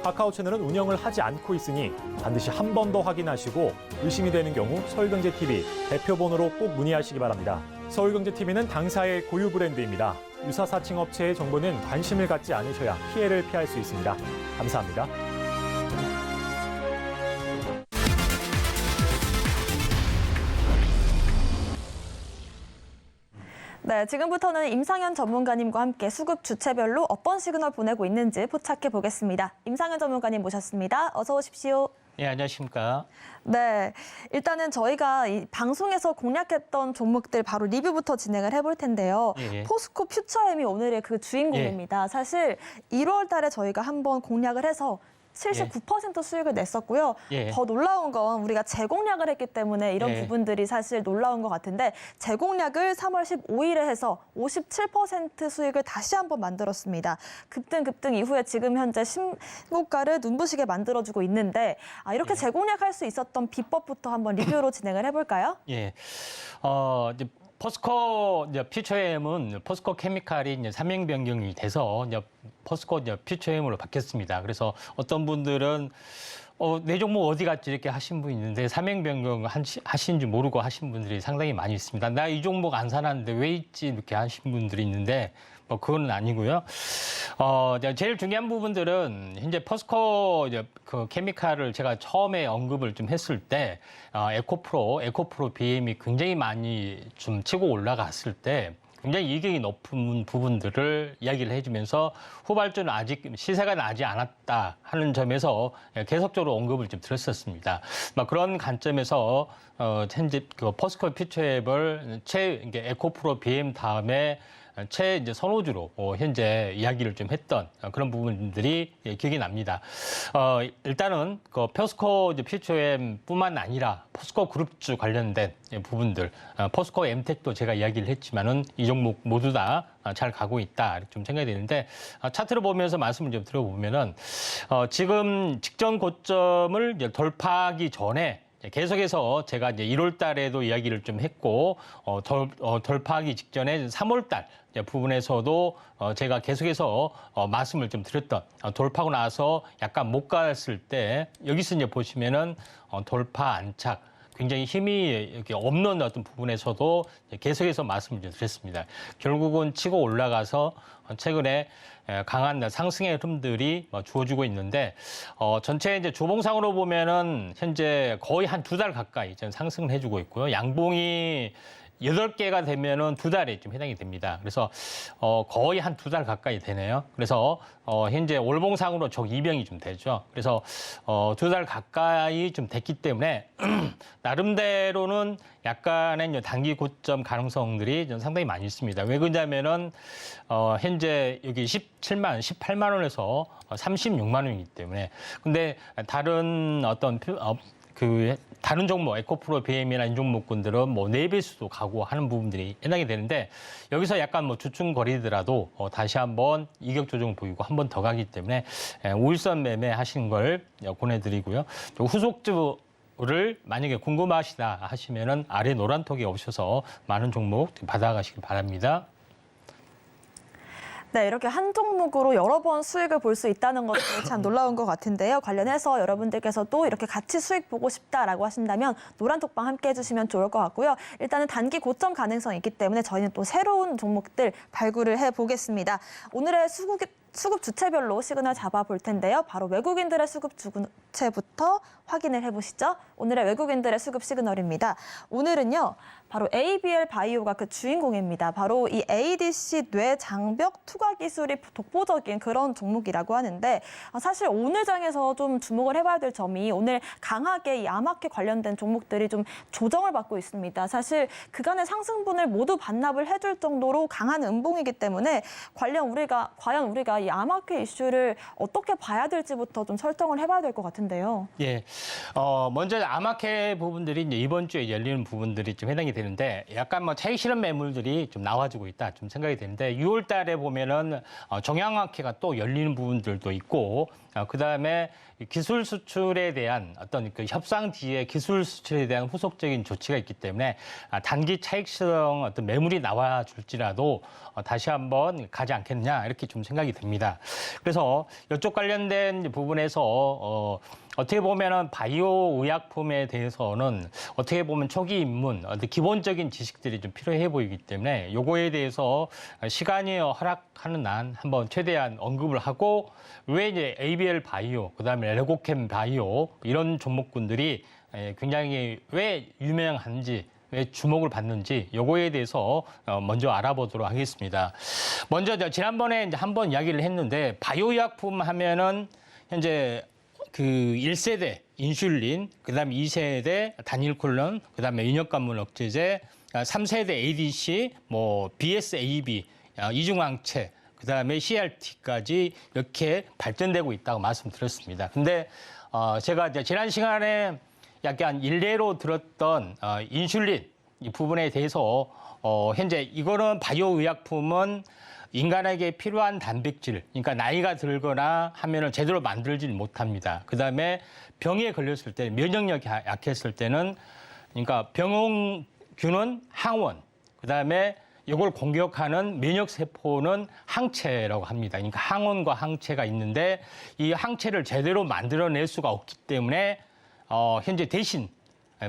카카오 채널은 운영을 하지 않고 있으니 반드시 한 번 더 확인하시고 의심이 되는 경우 서울경제TV 대표 번호로 꼭 문의하시기 바랍니다. 서울경제TV는 당사의 고유 브랜드입니다. 유사 사칭 업체의 정보는 관심을 갖지 않으셔야 피해를 피할 수 있습니다. 감사합니다. 네, 지금부터는 임상현 전문가님과 함께 수급 주체별로 어떤 시그널 보내고 있는지 포착해 보겠습니다. 임상현 전문가님 모셨습니다. 어서 오십시오. 예, 안녕하십니까. 네, 일단은 저희가 이 방송에서 공략했던 종목들 바로 리뷰부터 진행을 해볼 텐데요. 예. 포스코 퓨처엠이 오늘의 그 주인공입니다. 사실 1월 달에 저희가 한번 공략을 해서 79% 수익을 냈었고요. 예. 더 놀라운 건 우리가 재공략을 했기 때문에 이런 예. 부분들이 사실 놀라운 것 같은데 재공략을 3월 15일에 해서 57% 수익을 다시 한번 만들었습니다. 급등 이후에 지금 현재 신고가를 눈부시게 만들어주고 있는데 이렇게 재공략할 수 있었던 비법부터 한번 리뷰로 진행을 해볼까요? 예. 이제 포스코 퓨처엠은 포스코 케미칼이 이제 사명 변경이 돼서 이제 포스코 퓨처엠으로 바뀌었습니다. 그래서 어떤 분들은 내 종목 어디 갔지 이렇게 하신 분이 있는데 사명 변경 하신지 모르고 하신 분들이 상당히 많이 있습니다. 나 이 종목 안 사놨는데 왜 있지 이렇게 하신 분들이 있는데 그건 아니고요. 제일 중요한 부분들은 현재 포스코 그 케미칼을 제가 처음에 언급을 좀 했을 때 에코프로 BM이 굉장히 많이 좀 치고 올라갔을 때 굉장히 이익이 높은 부분들을 이야기를 해주면서 후발주는 아직 시세가 나지 않았다 하는 점에서 계속적으로 언급을 좀 드렸었습니다. 그런 관점에서 현재 그 포스코 퓨처앱을 에코프로 BM 다음에 이제 선호주로 현재 이야기를 좀 했던 그런 부분들이 기억이 납니다. 일단은 그 포스코 퓨처엠뿐만 아니라 포스코 그룹주 관련된 부분들, 포스코 엠텍도 제가 이야기를 했지만은 이 종목 모두 다 잘 가고 있다 이렇게 좀 생각이 되는데 차트를 보면서 말씀을 좀 드려보면은 지금 직전 고점을 이제 돌파하기 전에 계속해서 제가 이제 1월 달에도 이야기를 좀 했고, 돌파하기 직전에 3월 달 부분에서도 제가 계속해서 말씀을 좀 드렸던, 돌파하고 나서 약간 못 갔을 때, 여기서 이제 보시면은 돌파 안착, 굉장히 힘이 이렇게 없는 어떤 부분에서도 계속해서 말씀을 좀 드렸습니다. 결국은 치고 올라가서 최근에 강한 상승의 흐름들이 주어지고 있는데 전체 이제 주봉상으로 보면은 현재 거의 한 2달 가까이 상승을 해주고 있고요. 양봉이 8개가 되면은 2달에 좀 해당이 됩니다. 그래서 거의 한 2달 가까이 되네요. 그래서 현재 월봉상으로 총 2병이 좀 되죠. 그래서 2달 가까이 좀 됐기 때문에 나름대로는 약간의 이제 단기 고점 가능성들이 좀 상당히 많이 있습니다. 왜 그러냐면은 현재 여기 18만 원에서 36만 원이기 때문에. 근데 다른 어떤 다른 종목, 에코프로, BM이나 이 종목군들은 뭐 4배수도 가고 하는 부분들이 해당이 되는데 여기서 약간 뭐 주춤거리더라도 다시 한번 이격 조정 보이고 한 번 더 가기 때문에 우일선 매매 하시는 걸 권해드리고요. 후속주를 만약에 궁금하시다 하시면은 아래 노란톡에 오셔서 많은 종목 받아가시길 바랍니다. 네, 이렇게 한 종목으로 여러 번 수익을 볼 수 있다는 것도 참 놀라운 것 같은데요. 관련해서 여러분들께서도 이렇게 같이 수익 보고 싶다라고 하신다면 노란톡방 함께 해주시면 좋을 것 같고요. 일단은 단기 고점 가능성이 있기 때문에 저희는 또 새로운 종목들 발굴을 해보겠습니다. 오늘의 수급 주체별로 시그널 잡아볼 텐데요. 바로 외국인들의 수급 주체부터 확인을 해보시죠. 오늘의 외국인들의 수급 시그널입니다. 오늘은요. 바로 ABL 바이오가 그 주인공입니다. 바로 이 ADC 뇌장벽 투과 기술이 독보적인 그런 종목이라고 하는데 사실 오늘 장에서 좀 주목을 해봐야 될 점이 오늘 강하게 이 암학회 관련된 종목들이 좀 조정을 받고 있습니다. 사실 그간의 상승분을 모두 반납을 해줄 정도로 강한 음봉이기 때문에 과연 우리가 이 암학회 이슈를 어떻게 봐야 될지부터 좀 설정을 해봐야 될 것 같은데요. 예, 먼저 암학회 부분들이 이제 이번 주에 열리는 부분들이 좀 해당이 되는데 약간 뭐 차익 실현 매물들이 좀 나와주고 있다 좀 생각이 되는데 6월 달에 보면은 정양학회가 또 열리는 부분들도 있고 그다음에 기술 수출에 대한 어떤 그 협상 뒤에 기술 수출에 대한 후속적인 조치가 있기 때문에 단기 차익 실현 어떤 매물이 나와줄지라도 다시 한번 가지 않겠냐 이렇게 좀 생각이 듭니다. 그래서 이쪽 관련된 부분에서 어떻게 보면은 바이오 의약품에 대해서는 어떻게 보면 초기 입문, 기본적인 지식들이 좀 필요해 보이기 때문에 요거에 대해서 시간이 허락하는 한 한번 최대한 언급을 하고 왜 이제 ABL 바이오, 그다음에 레고캠 바이오 이런 종목군들이 굉장히 왜 유명한지 왜 주목을 받는지 요거에 대해서 먼저 알아보도록 하겠습니다. 먼저 지난번에 이제 한번 이야기를 했는데 바이오 의약품 하면은 현재 그 1세대 인슐린, 그다음에 2세대 단일콜론, 그다음에 인역관문 억제제, 3세대 ADC, 뭐 BSAB, 이중항체, 그다음에 CRT까지 이렇게 발전되고 있다고 말씀드렸습니다. 근데 제가 이제 지난 시간에 약간 일례로 들었던 인슐린 이 부분에 대해서 현재 이거는 바이오 의약품은 인간에게 필요한 단백질, 그러니까 나이가 들거나 하면은 제대로 만들지는 못합니다. 그다음에 병에 걸렸을 때, 면역력이 약했을 때는, 그러니까 병원균은 항원, 그다음에 이걸 공격하는 면역 세포는 항체라고 합니다. 그러니까 항원과 항체가 있는데 이 항체를 제대로 만들어낼 수가 없기 때문에 현재 대신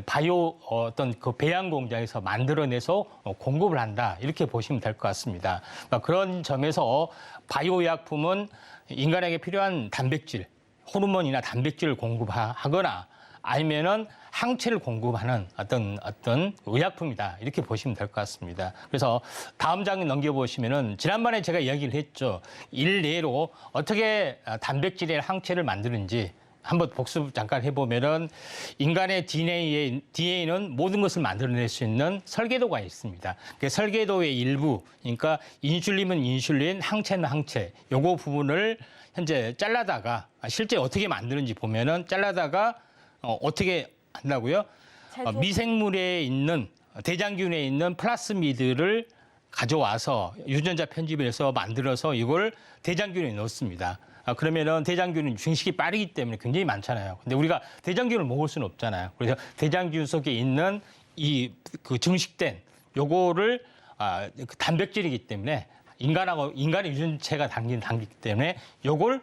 바이오 어떤 그 배양 공장에서 만들어내서 공급을 한다 이렇게 보시면 될 것 같습니다. 그런 점에서 바이오 의약품은 인간에게 필요한 단백질, 호르몬이나 단백질을 공급하거나 아니면은 항체를 공급하는 어떤 의약품이다 이렇게 보시면 될 것 같습니다. 그래서 다음 장에 넘겨보시면은 지난번에 제가 이야기를 했죠. 일례로 어떻게 단백질의 항체를 만드는지. 한번 복습 잠깐 해보면은 인간의 DNA는 모든 것을 만들어낼 수 있는 설계도가 있습니다. 그 설계도의 일부, 그러니까 인슐린은 인슐린, 항체는 항체, 요거 부분을 현재 잘라다가 실제 어떻게 만드는지 보면은 잘라다가 어떻게 한다고요? 미생물에 있는 대장균에 있는 플라스미드를 가져와서 유전자 편집을 해서 만들어서 이걸 대장균에 넣습니다. 그러면은 대장균은 증식이 빠르기 때문에 굉장히 많잖아요. 근데 우리가 대장균을 먹을 수는 없잖아요. 그래서 대장균 속에 있는 그 증식된 요거를 그 단백질이기 때문에 인간의 유전체가 담긴 단계이기 때문에 요걸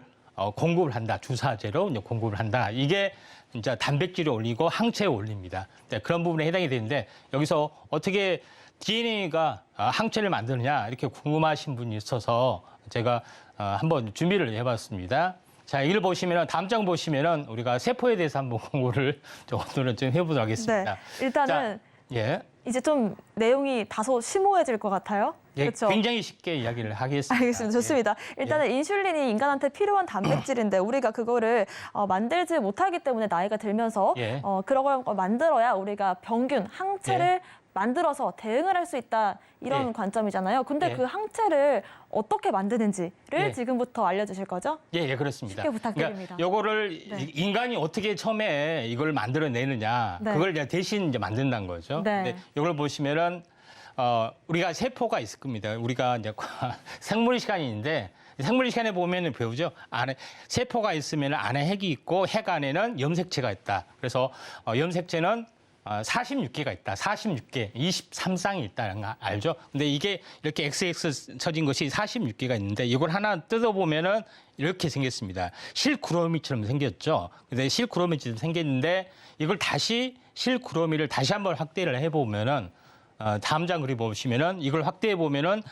공급을 한다. 주사제로 이제 공급을 한다. 이게 이제 단백질을 올리고 항체에 올립니다. 네, 그런 부분에 해당이 되는데 여기서 어떻게 DNA가 항체를 만드느냐 이렇게 궁금하신 분이 있어서 제가 한번 준비를 해봤습니다. 자, 이걸 보시면은 다음 장 보시면은 우리가 세포에 대해서 한번 공부를 오늘은 좀 해보도록 하겠습니다. 네, 일단은 자, 예. 이제 좀 내용이 다소 심오해질 것 같아요. 예, 그렇죠? 굉장히 쉽게 이야기를 하겠습니다. 알겠습니다. 좋습니다. 일단은 인슐린이 인간한테 필요한 단백질인데 우리가 그거를 만들지 못하기 때문에 나이가 들면서 예. 그런 걸 만들어야 우리가 병균, 항체를 만들어서 대응을 할 수 있다 이런 예. 관점이잖아요. 근데 예. 그 항체를 어떻게 만드는지를 예. 지금부터 알려주실 거죠? 예, 그렇습니다. 쉽게 부탁드립니다. 그러니까 요거를 네. 인간이 어떻게 처음에 이걸 만들어내느냐, 네. 그걸 이제 대신 이제 만든다는 거죠. 네. 근데 이걸 보시면은 우리가 세포가 있을 겁니다. 우리가 이제 생물 시간인데 생물 시간에 보면은 배우죠. 안에 세포가 있으면 안에 핵이 있고 핵 안에는 염색체가 있다. 그래서 염색체는 46개가 있다. 46개, 23쌍이 있다는 거 알죠? 근데 이게 이렇게 XX 쳐진 것이 46개가 있는데 이걸 하나 뜯어보면은 이렇게 생겼습니다. 실구로미처럼 생겼죠? 근데 실구로미처럼 생겼는데 이걸 다시 실구로미를 다시 한번 확대를 해보면은 다음 장 그림 보시면은 이걸 확대해 보면은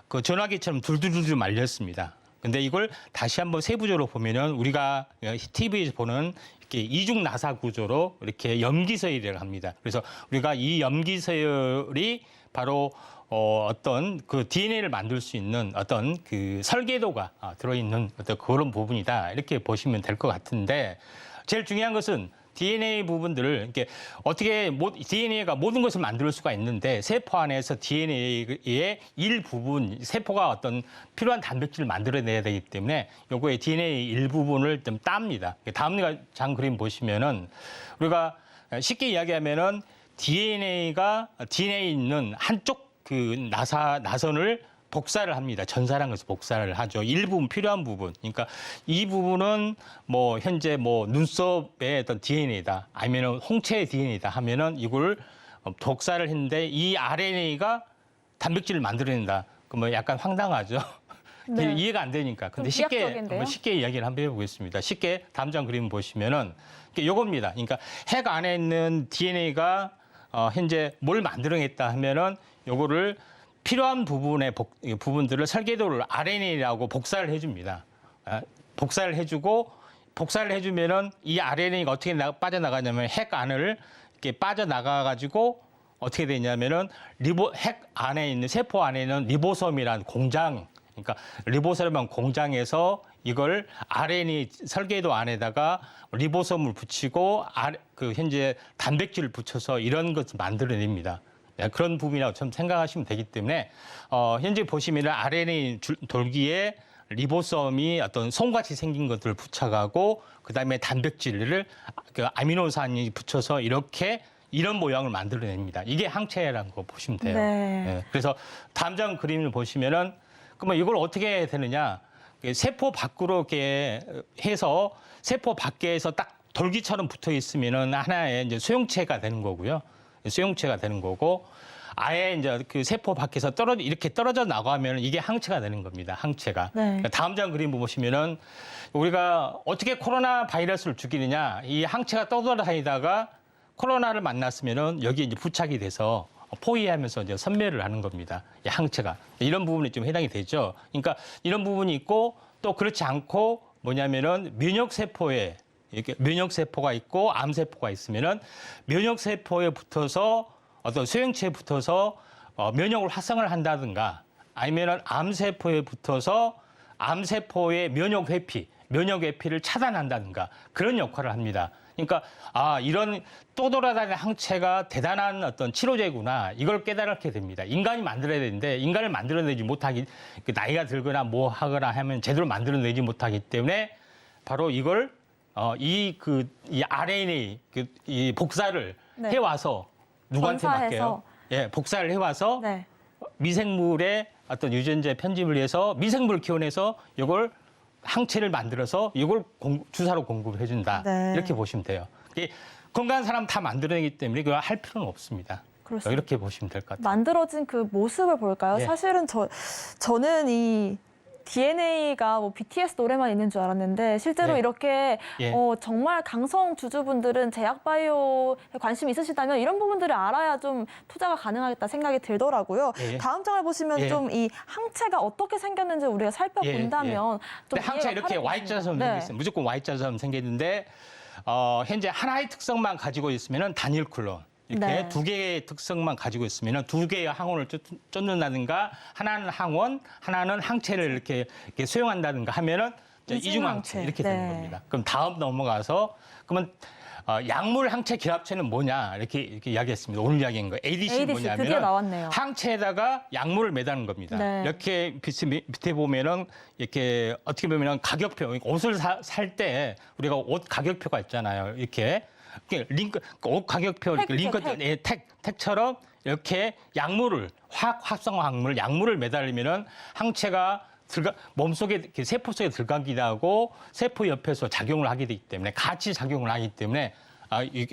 그 전화기처럼 둘둘둘 말렸습니다. 근데 이걸 다시 한번 세부적으로 보면은 우리가 TV에서 보는 이렇게 이중 나사 구조로 이렇게 염기서열이라고 합니다. 그래서 우리가 이 염기서열이 바로 어떤 그 DNA를 만들 수 있는 어떤 그 설계도가 들어있는 어떤 그런 부분이다. 이렇게 보시면 될 것 같은데 제일 중요한 것은 DNA 부분들을 이렇게 어떻게 DNA가 모든 것을 만들 수가 있는데 세포 안에서 DNA의 일부분 세포가 어떤 필요한 단백질을 만들어내야 되기 때문에 요거의 DNA 일부분을 좀 땁니다. 다음 장 그림 보시면은 우리가 쉽게 이야기하면은 DNA에 있는 한쪽 그 나선을 복사를 합니다. 전사라는 것을 복사를 하죠. 일부분 필요한 부분. 그러니까 이 부분은 뭐 현재 뭐 눈썹의 어떤 DNA다. 아니면은 홍채의 DNA다 하면은 이걸 복사를 했는데 이 RNA가 단백질을 만들어낸다. 그러면 약간 황당하죠. 네. 이해가 안 되니까. 근데 좀 비약적인데요? 쉽게 이야기를 한번 해보겠습니다. 쉽게 다음 장 그림 보시면은 요겁니다. 그러니까 핵 안에 있는 DNA가 현재 뭘 만들어냈다 하면은 요거를 필요한 부분들을 설계도를 RNA라고 복사를 해줍니다. 복사를 해주고 복사를 해주면은 이 RNA가 어떻게 빠져나가냐면 핵 안을 이렇게 빠져나가가지고 어떻게 되냐면은 핵 안에 있는 세포 안에 있는 리보솜이라는 공장, 그러니까 리보솜이라는 공장에서 이걸 RNA 설계도 안에다가 리보솜을 붙이고 그 현재 단백질을 붙여서 이런 것을 만들어냅니다. 그런 부분이라고 좀 생각하시면 되기 때문에 현재 보시면 RNA 돌기에 리보솜이 어떤 솜같이 생긴 것들을 붙여가고 그다음에 단백질을 그 아미노산이 붙여서 이런 모양을 만들어냅니다. 이게 항체라는 거 보시면 돼요. 네. 예, 그래서 다음 장 그림을 보시면은 그러면 이걸 어떻게 해야 되느냐? 세포 밖으로 이렇게 해서 세포 밖에서 딱 돌기처럼 붙어 있으면은 하나의 이제 수용체가 되는 거고요. 수용체가 되는 거고 아예 이제 그 세포 밖에서 이렇게 떨어져 나가면 이게 항체가 되는 겁니다. 항체가. 네. 그러니까 다음 장 그림 보시면은 우리가 어떻게 코로나 바이러스를 죽이느냐? 이 항체가 떠돌아다니다가 코로나를 만났으면은 여기 이제 부착이 돼서 포위하면서 이제 선멸을 하는 겁니다. 이 항체가. 이런 부분이 좀 해당이 되죠. 그러니까 이런 부분이 있고 또 그렇지 않고 뭐냐면은 이렇게 면역세포가 있고 암세포가 있으면은 면역세포에 붙어서 어떤 수용체에 붙어서 면역을 활성화를 한다든가 아니면은 암세포에 붙어서 암세포의 면역회피를 차단한다든가 그런 역할을 합니다. 그러니까 이런 또 돌아다니는 항체가 대단한 어떤 치료제구나 이걸 깨달게 됩니다. 인간이 만들어야 되는데 인간을 만들어내지 못하기 나이가 들거나 뭐 하거나 하면 제대로 만들어내지 못하기 때문에 바로 이걸 이 RNA 이 복사를 네. 해와서 누구한테 전사해서. 맡겨요? 예, 복사를 해와서 네. 미생물의 어떤 유전자 편집을 위해서 미생물을 키워내서 이걸 항체를 만들어서 이걸 주사로 공급을 해준다. 네. 이렇게 보시면 돼요. 건강한 사람 다 만들어내기 때문에 그걸 할 필요는 없습니다. 그렇습니다. 이렇게 보시면 될 것 같아요. 만들어진 그 모습을 볼까요? 예. 사실은 저는 이 DNA가 뭐 BTS 노래만 있는 줄 알았는데 실제로 예. 이렇게 예. 정말 강성 주주분들은 제약 바이오에 관심이 있으시다면 이런 부분들을 알아야 좀 투자가 가능하겠다 생각이 들더라고요. 예. 다음 장을 보시면 예. 좀 이 항체가 어떻게 생겼는지 우리가 살펴본다면 좀 근데 항체 이해가 이렇게 빠를 Y자처럼 네. 생겼어요. 무조건 Y자처럼 생겼는데 현재 하나의 특성만 가지고 있으면은 단일 클론. 이렇게 네. 두 개의 특성만 가지고 있으면 두 개의 항원을 쫓는다든가 하나는 항원, 하나는 항체를 이렇게 수용한다든가 하면은 이중항체 이렇게 네. 되는 겁니다. 그럼 다음 넘어가서 그러면 약물 항체 결합체는 뭐냐 이렇게 이야기했습니다. 오늘 이야기한 거 ADC는 ADC 뭐냐면 드디어 나왔네요. 항체에다가 약물을 매다는 겁니다. 네. 이렇게 밑에 보면은 이렇게 어떻게 보면은 가격표, 옷을 살 때 우리가 옷 가격표가 있잖아요. 이렇게 링크 옷 가격표 이렇게 링크 택처럼 이렇게 약물을 화학성화 약물을 매달리면은 항체가 몸속에 이렇게 세포 속에 들어가기도 하고 세포 옆에서 작용을 하게 되기 때문에 같이 작용을 하기 때문에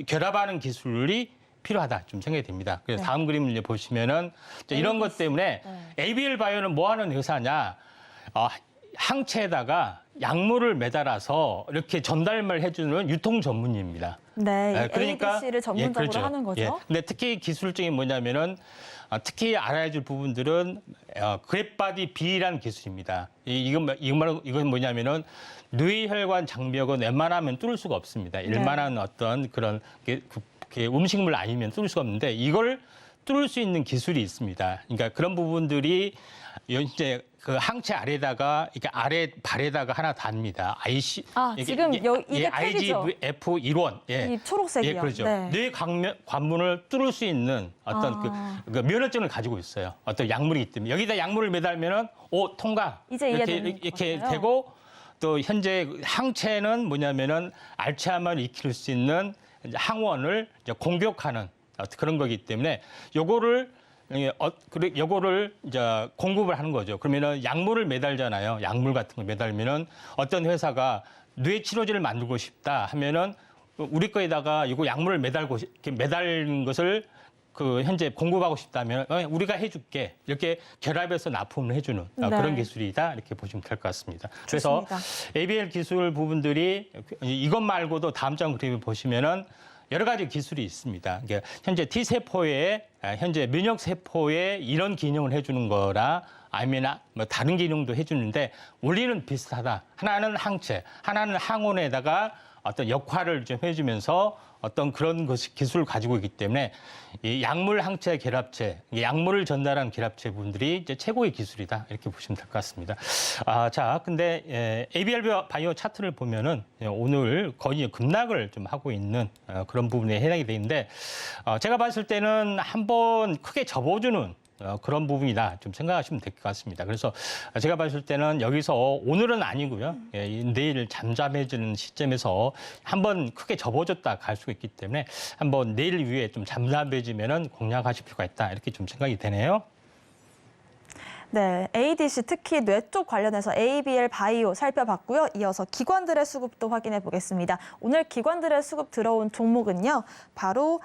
결합하는 기술이 필요하다 좀 생각이 됩니다. 그래서 네. 다음 그림을 이제 보시면은 이런 것 때문에 ABL 바이오는 뭐 하는 회사냐? 항체에다가 약물을 매달아서 이렇게 전달을 해주는 유통 전문입니다. 네, ADC를 전문적으로 그렇죠. 하는 거죠. 근데 특히 기술적인 뭐냐면은 특히 알아야 될 부분들은 그랩바디 B라는 기술입니다. 이건 뭐냐면은 뇌혈관 장벽은 웬만하면 뚫을 수가 없습니다. 웬만한 어떤 그런 음식물 아니면 뚫을 수가 없는데 이걸 뚫을 수 있는 기술이 있습니다. 그러니까 그런 부분들이 이제 그 항체 아래다가 이렇게 아래 발에다가 하나 답니다. 지금 이게 택이죠? IGF-1원. 이 초록색이요. 예, 그렇죠. 네. 뇌 관문을 뚫을 수 있는 어떤 그 면허증을 가지고 있어요. 어떤 약물이기 때문에 여기다 약물을 매달면은 통과. 이제 이해되는 이렇게 거네요. 되고 또 현재 항체는 뭐냐면은 알츠하이머를 익힐 수 있는 이제 항원을 이제 공격하는 그런 거기 때문에 요거를 이제 공급을 하는 거죠. 그러면은 약물을 매달잖아요. 약물 같은 거 매달면은 어떤 회사가 뇌 치료제를 만들고 싶다 하면은 우리 거에다가 이거 약물을 매달는 것을 현재 공급하고 싶다면 우리가 해줄게 이렇게 결합해서 납품을 해주는 네. 그런 기술이다 이렇게 보시면 될 것 같습니다. 그래서 좋습니다. ABL 기술 부분들이 이것 말고도 다음 장 그림을 보시면은 여러 가지 기술이 있습니다. 그러니까 현재 T세포에 현재 면역세포에 이런 기능을 해주는 거라 아니면 뭐 다른 기능도 해주는데 원리는 비슷하다. 하나는 항체, 하나는 항원에다가 어떤 역할을 좀 해주면서 어떤 그런 기술을 가지고 있기 때문에 이 약물 항체 결합체, 약물을 전달한 결합체 분들이 이제 최고의 기술이다 이렇게 보시면 될 것 같습니다. 자, 근데 ABL 바이오 차트를 보면은 오늘 거의 급락을 좀 하고 있는 그런 부분에 해당이 되는데 제가 봤을 때는 한번 크게 접어주는 그런 부분이다 좀 생각하시면 될 것 같습니다. 그래서 제가 봤을 때는 여기서 오늘은 아니고요. 내일 잠잠해지는 시점에서 한번 크게 접어줬다 갈 수가 있기 때문에 한번 내일 위에 좀 잠잠해지면은 공략하실 필요가 있다 이렇게 좀 생각이 되네요. 네, ADC 특히 뇌 쪽 관련해서 ABL 바이오 살펴봤고요. 이어서 기관들의 수급도 확인해 보겠습니다. 오늘 기관들의 수급 들어온 종목은요. 바로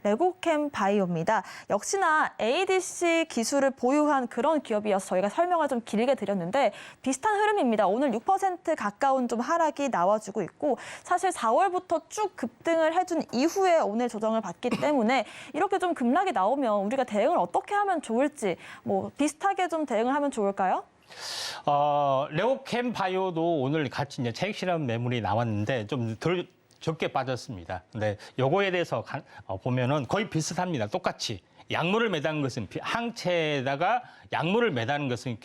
레고캠 바이오입니다. 역시나 ADC 기술을 보유한 그런 기업이어서 저희가 설명을 좀 길게 드렸는데 비슷한 흐름입니다. 오늘 6% 가까운 좀 하락이 나와주고 있고 사실 4월부터 쭉 급등을 해준 이후에 오늘 조정을 받기 때문에 이렇게 좀 급락이 나오면 우리가 대응을 어떻게 하면 좋을지 비슷하게 좀 대응을 하면 좋을까요? 레고캠 바이오도 오늘 같이 이제 차익 실현 매물이 나왔는데 좀 덜 적게 빠졌습니다. 근데 요거에 대해서 보면은 거의 비슷합니다. 똑같이. 약물을 매다는 것은 항체에다가 약물을 매다는 것은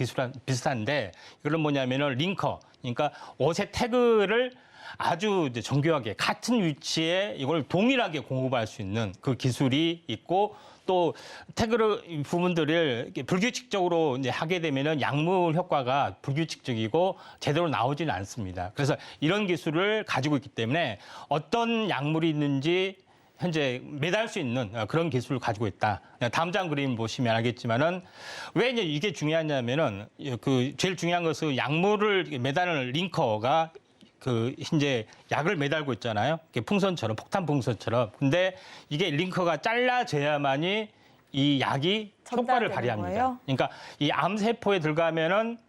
비슷한데 이거는 뭐냐면은 링커. 그러니까 옷의 태그를 아주 이제 정교하게 같은 위치에 이걸 동일하게 공급할 수 있는 그 기술이 있고 또 태그 부분들을 불규칙적으로 이제 하게 되면은 약물 효과가 불규칙적이고 제대로 나오지는 않습니다. 그래서 이런 기술을 가지고 있기 때문에 어떤 약물이 있는지 현재 매달 수 있는 그런 기술을 가지고 있다. 다음 장 그림 보시면 알겠지만은 왜 이제 이게 중요하냐면은 제일 중요한 것은 약물을 매다는 링커가 현재 약을 매달고 있잖아요. 풍선처럼, 폭탄 풍선처럼. 근데 이게 링커가 잘라져야만이 이 약이 효과를 발휘합니다. 거예요? 그러니까 이 암세포에 들어가면은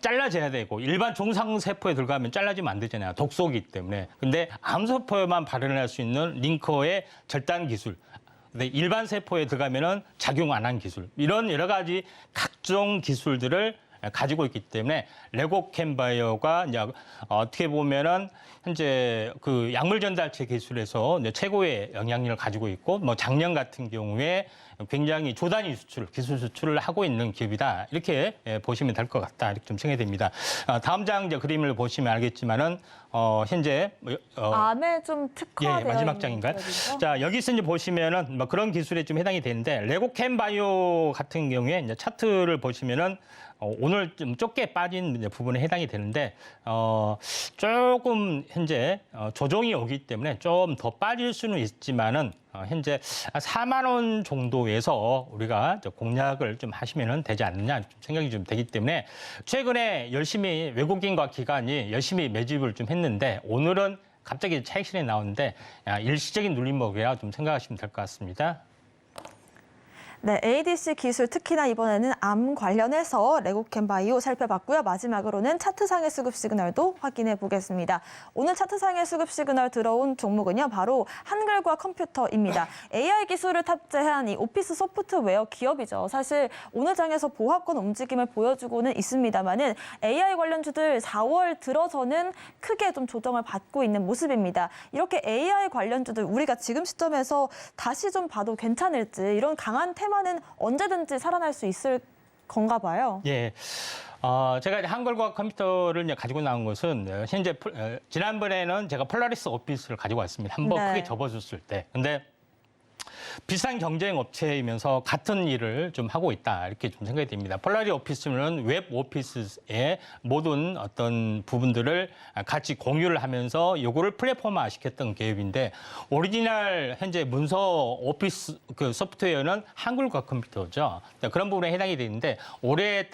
잘라져야 되고 일반 정상세포에 들어가면 잘라지면 안 되잖아요. 독소이기 때문에. 근데 암세포에만 발현할 수 있는 링커의 절단 기술. 근데 일반 세포에 들어가면은 작용 안 한 기술. 이런 여러 가지 각종 기술들을 가지고 있기 때문에 레고캠바이오가 이제 어떻게 보면은 현재 그 약물 전달체 기술에서 이제 최고의 영향력을 가지고 있고 뭐 작년 같은 경우에 굉장히 조단위 수출, 기술 수출을 하고 있는 기업이다. 이렇게 보시면 될 것 같다. 이렇게 좀 생각이 됩니다. 다음 장 이제 그림을 보시면 알겠지만은 현재 암에 좀 특화되어 마지막 있는 장인가요? 기업이죠? 자, 여기서 이제 보시면은 뭐 그런 기술에 좀 해당이 되는데 레고캠바이오 같은 경우에 이제 차트를 보시면은 오늘 좀 좁게 빠진 이제 부분에 해당이 되는데 조금 현재 조정이 오기 때문에 좀 더 빠질 수는 있지만은 현재 4만 원 정도에서 우리가 공략을 좀 하시면은 되지 않느냐 좀 생각이 좀 되기 때문에 최근에 열심히 외국인과 기관이 열심히 매집을 좀 했는데 오늘은 갑자기 차익 실현이 나오는데 일시적인 눌림목이라 좀 생각하시면 될 것 같습니다. 네, ADC 기술 특히나 이번에는 암 관련해서 레고캠바이오 살펴봤고요. 마지막으로는 차트상의 수급 시그널도 확인해 보겠습니다. 오늘 차트상의 수급 시그널 들어온 종목은요. 바로 한글과 컴퓨터입니다. AI 기술을 탑재한 이 오피스 소프트웨어 기업이죠. 사실 오늘 장에서 보합권 움직임을 보여주고는 있습니다만은 AI 관련주들 4월 들어서는 크게 좀 조정을 받고 있는 모습입니다. 이렇게 AI 관련주들 우리가 지금 시점에서 다시 좀 봐도 괜찮을지 이런 강한 테마는 언제든지 살아날 수 있을 건가 봐요. 예. 제가 이제 한글과 컴퓨터를 이제 가지고 나온 것은 현재 지난번에는 제가 폴라리스 오피스를 가지고 왔습니다. 한번 네. 크게 접어줬을 때. 근데 비싼 경쟁 업체이면서 같은 일을 좀 하고 있다 이렇게 좀 생각이 됩니다. 폴라리 오피스는 웹 오피스의 모든 어떤 부분들을 같이 공유를 하면서 요거를 플랫폼화 시켰던 기업인데 오리지널 현재 문서 오피스 그 소프트웨어는 한글과 컴퓨터죠. 그런 부분에 해당이 되는데 올해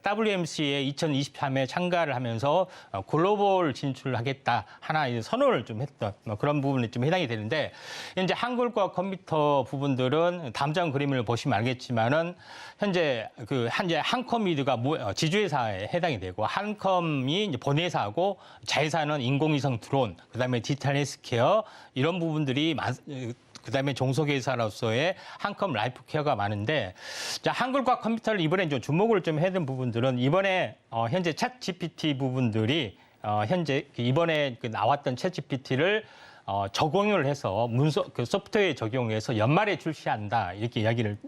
WMC에 2023에 참가를 하면서 글로벌 진출을 하겠다 하나 선언을 좀 했던 그런 부분에 좀 해당이 되는데 이제 한글과 컴퓨터 부분들은 다음 장 그림을 보시면 알겠지만은 현재 한컴미드가 지주회사에 해당이 되고 한컴이 이제 본회사하고 자회사는 인공위성 드론, 그다음에 디지털 헬스케어 이런 부분들이 그다음에 종속회사로서의 한컴 라이프 케어가 많은데 자, 한글과 컴퓨터를 이번에 좀 주목을 좀 해야 되는 부분들은 이번에 현재 챗 GPT 부분들이 현재 이번에 나왔던 챗 GPT를 적용을 해서 소프트웨어에 적용해서 연말에 출시한다 이렇게 이야기를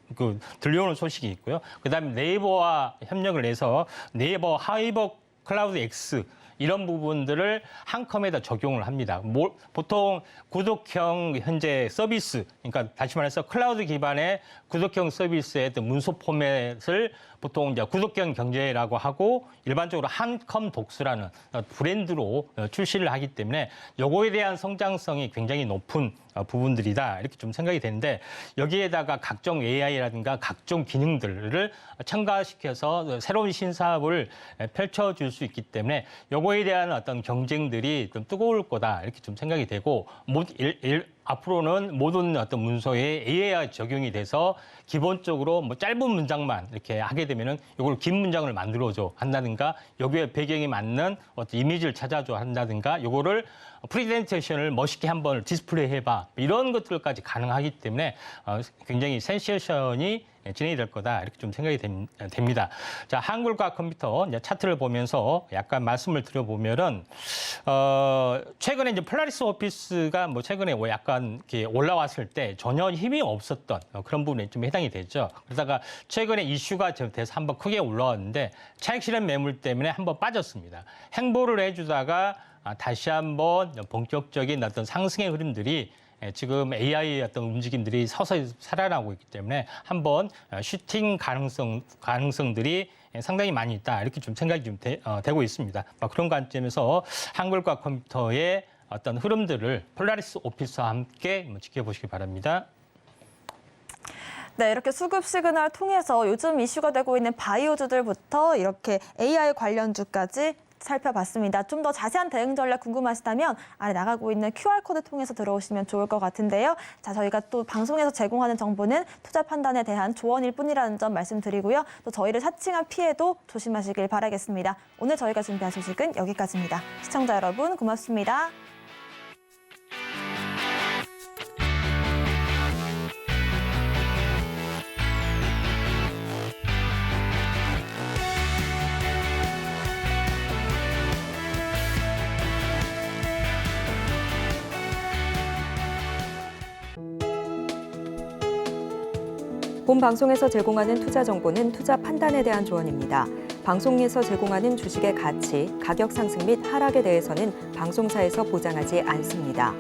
들려오는 소식이 있고요. 그다음에 네이버와 협력을 해서 네이버 하이버 클라우드 X 이런 부분들을 한컴에다 적용을 합니다. 보통 구독형 현재 서비스, 그러니까 다시 말해서 클라우드 기반의 구독형 서비스의 문서 포맷을 보통 이제 구독형 경제라고 하고 일반적으로 한컴 독스라는 브랜드로 출시를 하기 때문에 요거에 대한 성장성이 굉장히 높은 부분들이다 이렇게 좀 생각이 되는데 여기에다가 각종 AI라든가 각종 기능들을 첨가시켜서 새로운 신사업을 펼쳐줄 수 있기 때문에 요거에 대한 어떤 경쟁들이 좀 뜨거울 거다 이렇게 좀 생각이 되고 앞으로는 모든 어떤 문서에 AI 적용이 돼서 기본적으로 짧은 문장만 이렇게 하게 되면은 이걸 긴 문장을 만들어줘 한다든가 여기에 배경이 맞는 어떤 이미지를 찾아줘 한다든가 요거를 프레젠테이션을 멋있게 한번 디스플레이 해봐 이런 것들까지 가능하기 때문에 굉장히 센세이션이 진행이 될 거다 이렇게 좀 생각이 됩니다. 자, 한글과 컴퓨터 이제 차트를 보면서 약간 말씀을 드려보면은 최근에 이제 폴라리스 오피스가 최근에 약간 이렇게 올라왔을 때 전혀 힘이 없었던 그런 부분에 좀 해당이 되죠. 그러다가 최근에 이슈가 돼서 한번 크게 올라왔는데 차익 실현 매물 때문에 한번 빠졌습니다. 행보를 해주다가 다시 한번 본격적인 어떤 상승의 흐름들이 지금 AI의 어떤 움직임들이 서서히 살아나고 있기 때문에 한번 슈팅 가능성들이 상당히 많이 있다 이렇게 좀 생각이 좀 되고 있습니다. 그런 관점에서 한글과 컴퓨터의 어떤 흐름들을 폴라리스 오피스와 함께 지켜보시기 바랍니다. 네, 이렇게 수급 시그널 통해서 요즘 이슈가 되고 있는 바이오주들부터 이렇게 AI 관련주까지 살펴봤습니다. 좀 더 자세한 대응 전략 궁금하시다면 아래 나가고 있는 QR코드 통해서 들어오시면 좋을 것 같은데요. 자, 저희가 또 방송에서 제공하는 정보는 투자 판단에 대한 조언일 뿐이라는 점 말씀드리고요. 또 저희를 사칭한 피해도 조심하시길 바라겠습니다. 오늘 저희가 준비한 소식은 여기까지입니다. 시청자 여러분 고맙습니다. 본 방송에서 제공하는 투자 정보는 투자 판단에 대한 조언입니다. 방송에서 제공하는 주식의 가치, 가격 상승 및 하락에 대해서는 방송사에서 보장하지 않습니다.